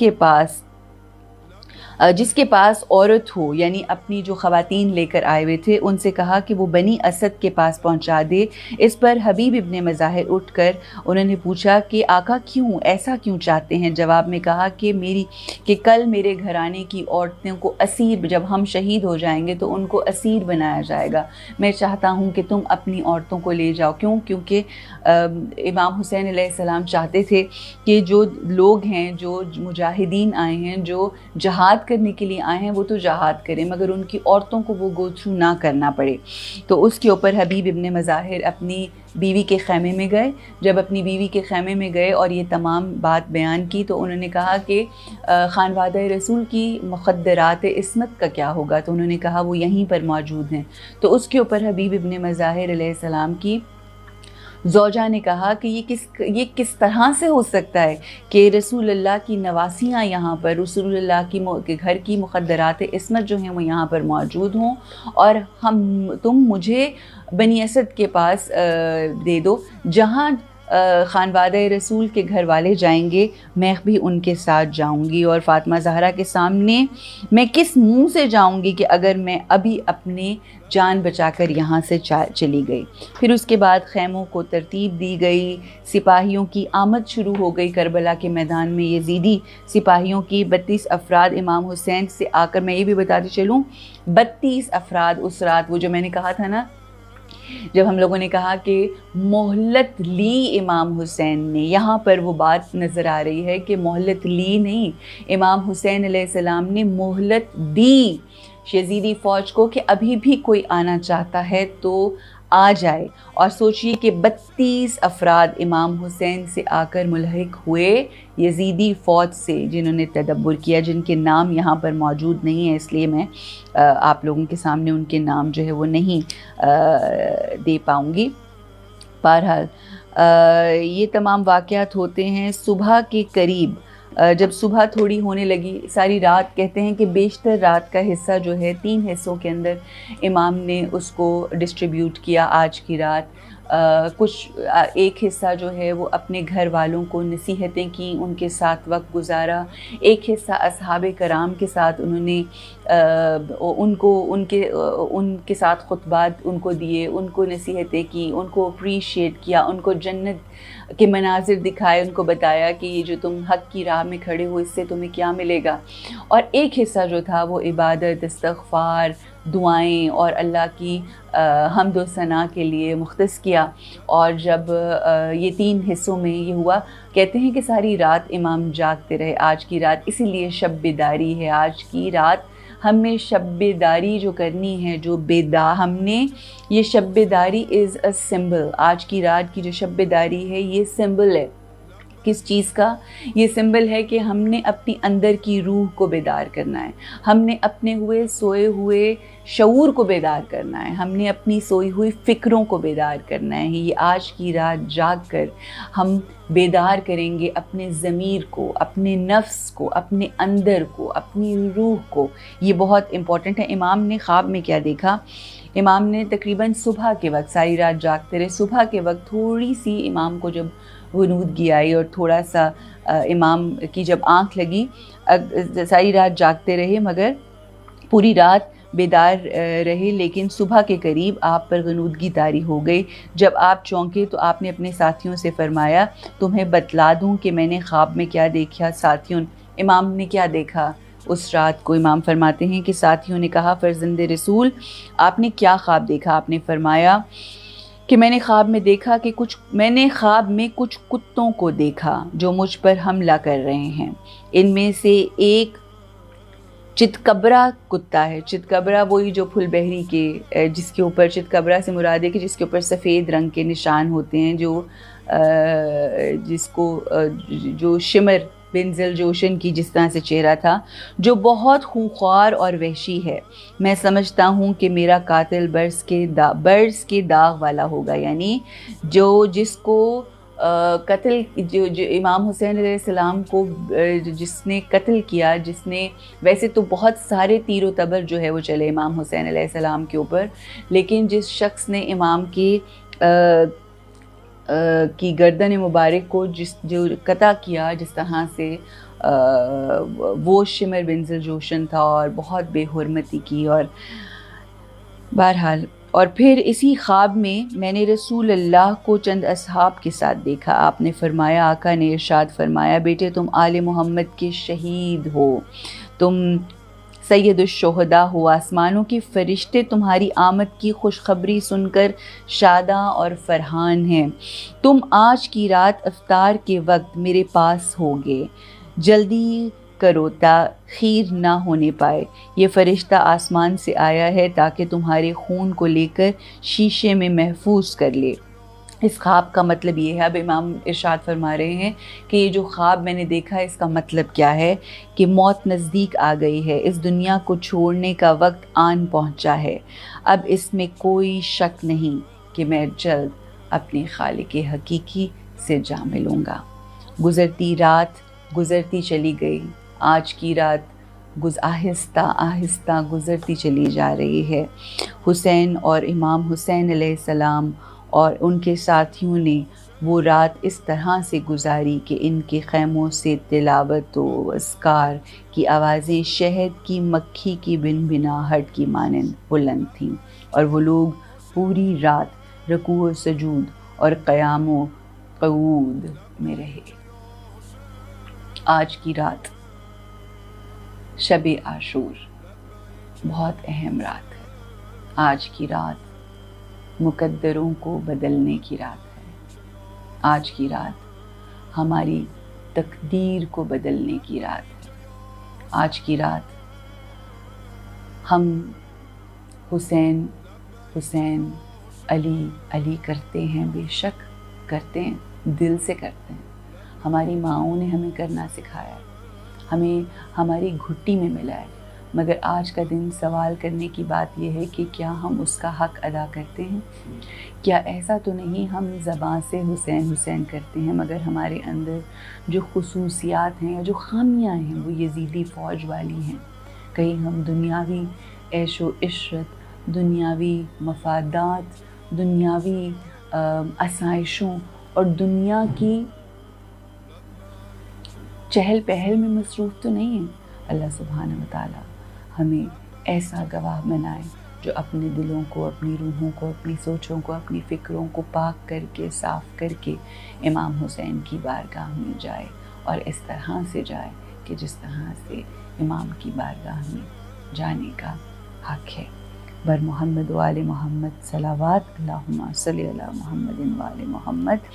[SPEAKER 1] کے پاس عورت ہو, یعنی اپنی جو خواتین لے کر آئے ہوئے تھے, ان سے کہا کہ وہ بنی اسد کے پاس پہنچا دے. اس پر حبیب ابن مظاہر اٹھ کر انہوں نے پوچھا کہ آقا ایسا کیوں چاہتے ہیں؟ جواب میں کہا کہ کل میرے گھرانے کی عورتوں کو اسیر, جب ہم شہید ہو جائیں گے تو ان کو اسیر بنایا جائے گا. میں چاہتا ہوں کہ تم اپنی عورتوں کو لے جاؤ. کیونکہ امام حسین علیہ السلام چاہتے تھے کہ جو لوگ ہیں, جو مجاہدین آئے ہیں, جو جہاد کرنے کے لیے آئے ہیں, وہ تو جہاد کریں مگر ان کی عورتوں کو وہ گو تھرو نہ کرنا پڑے. تو اس کے اوپر حبیب ابن مظاہر اپنی بیوی کے خیمے میں گئے. جب اپنی بیوی کے خیمے میں گئے اور یہ تمام بات بیان کی تو انہوں نے کہا کہ خانوادہ رسول کی مخدرات عصمت کا کیا ہوگا؟ تو انہوں نے کہا وہ یہیں پر موجود ہیں. تو اس کے اوپر حبیب ابن مظاہر علیہ السلام کی زوجہ نے کہا کہ یہ کس طرح سے ہو سکتا ہے کہ رسول اللہ کی نواسیاں یہاں پر, رسول اللہ کے گھر کی مخدرات عصمت جو ہیں وہ یہاں پر موجود ہوں, اور تم مجھے بنی اسد کے پاس دے دو, جہاں خانوادہ رسول کے گھر والے جائیں گے میں بھی ان کے ساتھ جاؤں گی. اور فاطمہ زہرا کے سامنے میں کس منہ سے جاؤں گی کہ اگر میں ابھی اپنے جان بچا کر یہاں سے چلی گئی. پھر اس کے بعد خیموں کو ترتیب دی گئی, سپاہیوں کی آمد شروع ہو گئی. کربلا کے میدان میں یزیدی سپاہیوں کی 32 افراد امام حسین سے آ کر, میں یہ بھی بتاتی چلوں 32 افراد اس رات, وہ جو میں نے کہا تھا نا, جب ہم لوگوں نے کہا کہ مہلت لی امام حسین نے, یہاں پر وہ بات نظر آ رہی ہے کہ مہلت لی نہیں, امام حسین علیہ السلام نے مہلت دی یزیدی فوج کو کہ ابھی بھی کوئی آنا چاہتا ہے تو آ جائے، اور سوچئے کہ 32 افراد امام حسین سے آ کر ملحق ہوئے یزیدی فوج سے، جنہوں نے تدبر کیا، جن کے نام یہاں پر موجود نہیں ہیں، اس لیے میں آپ لوگوں کے سامنے ان کے نام جو ہے وہ نہیں دے پاؤں گی۔ بہرحال یہ تمام واقعات ہوتے ہیں صبح کے قریب۔ جب صبح تھوڑی ہونے لگی، ساری رات کہتے ہیں کہ بیشتر رات کا حصہ جو ہے 3 حصوں کے اندر امام نے اس کو ڈسٹریبیوٹ کیا آج کی رات۔ کچھ ایک حصہ جو ہے وہ اپنے گھر والوں کو نصیحتیں کیں، ان کے ساتھ وقت گزارا، ایک حصہ اصحاب کرام کے ساتھ انہوں نے ان کے ساتھ خطبات ان کو دیے، ان کو نصیحتیں کی، ان کو اپریشیٹ کیا، ان کو جنت کے مناظر دکھائے، ان کو بتایا کہ یہ جو تم حق کی راہ میں کھڑے ہو اس سے تمہیں کیا ملے گا۔ اور ایک حصہ جو تھا وہ عبادت، استغفار، دعائیں اور اللہ کی حمد و ثنا کے لیے مختص کیا۔ اور جب یہ 3 حصوں میں یہ ہوا، کہتے ہیں کہ ساری رات امام جاگتے رہے آج کی رات، اسی لیے شب بیداری ہے آج کی رات۔ ہمیں شب بیداری جو کرنی ہے، جو ہم نے یہ شب بیداری از اے سمبل، آج کی رات کی جو شب بیداری ہے یہ سمبل ہے۔ کس چیز کا؟ یہ سمبل ہے کہ ہم نے اپنی اندر کی روح کو بیدار کرنا ہے، ہم نے اپنے سوئے ہوئے شعور کو بیدار کرنا ہے، ہم نے اپنی سوئی ہوئی فکروں کو بیدار کرنا ہے۔ یہ آج کی رات جاگ کر ہم بیدار کریں گے اپنے ضمیر کو، اپنے نفس کو، اپنے اندر کو، اپنی روح کو۔ یہ بہت امپورٹنٹ ہے۔ امام نے خواب میں کیا دیکھا؟ امام نے تقریباً صبح کے وقت، ساری رات جاگتے رہے، صبح کے وقت تھوڑی سی امام کو جب غنودگی آئی اور تھوڑا سا امام کی جب آنکھ لگی، ساری رات جاگتے رہے مگر پوری رات بیدار رہے، لیکن صبح کے قریب آپ پر غنودگی طاری ہو گئی۔ جب آپ چونکے تو آپ نے اپنے ساتھیوں سے فرمایا تمہیں بتلا دوں کہ میں نے خواب میں کیا دیکھا؟ ساتھیوں، امام نے کیا دیکھا اس رات کو؟ امام فرماتے ہیں کہ ساتھیوں نے کہا فرزند رسول آپ نے کیا خواب دیکھا؟ آپ نے فرمایا کہ میں نے خواب میں دیکھا کہ خواب میں کچھ کتوں کو دیکھا جو مجھ پر حملہ کر رہے ہیں۔ ان میں سے ایک چتکبرا کتا ہے۔ چتکبرا وہی جو پھل بہری کے، جس کے اوپر، چتکبرا سے مراد ہے کہ جس کے اوپر سفید رنگ کے نشان ہوتے ہیں، جو شمر بن ذوالجوشن کی جس طرح سے چہرہ تھا، جو بہت خونخوار اور وحشی ہے۔ میں سمجھتا ہوں کہ میرا قاتل برس کے داغ والا ہوگا، یعنی جس کو قتل، جو امام حسین علیہ السلام کو جس نے قتل کیا، جس نے، ویسے تو بہت سارے تیر و تبر جو ہے وہ چلے امام حسین علیہ السلام کے اوپر، لیکن جس شخص نے امام کی گردن مبارک کو جو قطع کیا جس طرح سے، وہ شمر بن ذوالجوشن تھا اور بہت بے حرمتی کی۔ اور بہرحال، اور پھر اسی خواب میں نے رسول اللہ کو چند اصحاب کے ساتھ دیکھا۔ آپ نے فرمایا، آقا نے ارشاد فرمایا بیٹے تم آل محمد کے شہید ہو، تم سید الشہداء ہو، آسمانوں کے فرشتے تمہاری آمد کی خوشخبری سن کر شاداں اور فرحان ہیں۔ تم آج کی رات افطار کے وقت میرے پاس ہوگے، جلدی کرو تاخیر نہ ہونے پائے۔ یہ فرشتہ آسمان سے آیا ہے تاکہ تمہارے خون کو لے کر شیشے میں محفوظ کر لے۔ اس خواب کا مطلب یہ ہے، اب امام ارشاد فرما رہے ہیں کہ یہ جو خواب میں نے دیکھا اس کا مطلب کیا ہے، کہ موت نزدیک آ گئی ہے، اس دنیا کو چھوڑنے کا وقت آن پہنچا ہے۔ اب اس میں کوئی شک نہیں کہ میں جلد اپنے خالق حقیقی سے جا ملوں گا۔ گزرتی رات گزرتی چلی گئی، آج کی رات آہستہ آہستہ گزرتی چلی جا رہی ہے۔ حسین اور امام حسین علیہ السلام اور ان کے ساتھیوں نے وہ رات اس طرح سے گزاری کہ ان کے خیموں سے تلاوت و اذکار کی آوازیں شہد کی مکھی کی بنبناہٹ کی مانند بلند تھیں، اور وہ لوگ پوری رات رکوع و سجود اور قیام و قعود میں رہے۔ آج کی رات شب عاشور بہت اہم رات ہے۔ آج کی رات مقدروں کو بدلنے کی رات ہے۔ آج کی رات ہماری تقدیر کو بدلنے کی رات ہے۔ آج کی رات ہم حسین علی علی کرتے ہیں، بے شک کرتے ہیں، دل سے کرتے ہیں۔ ہماری ماؤں نے ہمیں کرنا سکھایا ہے، ہمیں ہماری گھٹی میں ملا ہے، مگر آج کا دن سوال کرنے کی بات یہ ہے کہ کیا ہم اس کا حق ادا کرتے ہیں؟ کیا ایسا تو نہیں ہم زبان سے حسین حسین کرتے ہیں مگر ہمارے اندر جو خصوصیات ہیں یا جو خامیاں ہیں وہ یزیدی فوج والی ہیں؟ کہیں ہم دنیاوی عیش و عشرت، دنیاوی مفادات، دنیاوی آسائشوں اور دنیا کی چہل پہل میں مصروف تو نہیں ہیں؟ اللہ سبحانہ وتعالی ہمیں ایسا گواہ بنائے جو اپنے دلوں کو، اپنی روحوں کو، اپنی سوچوں کو، اپنی فکروں کو پاک کر کے، صاف کر کے امام حسین کی بارگاہ میں جائے، اور اس طرح سے جائے کہ جس طرح سے امام کی بارگاہ میں جانے کا حق ہے۔ بر محمد و آل محمد صلوات، اللہم صلی علی محمد و آل محمد۔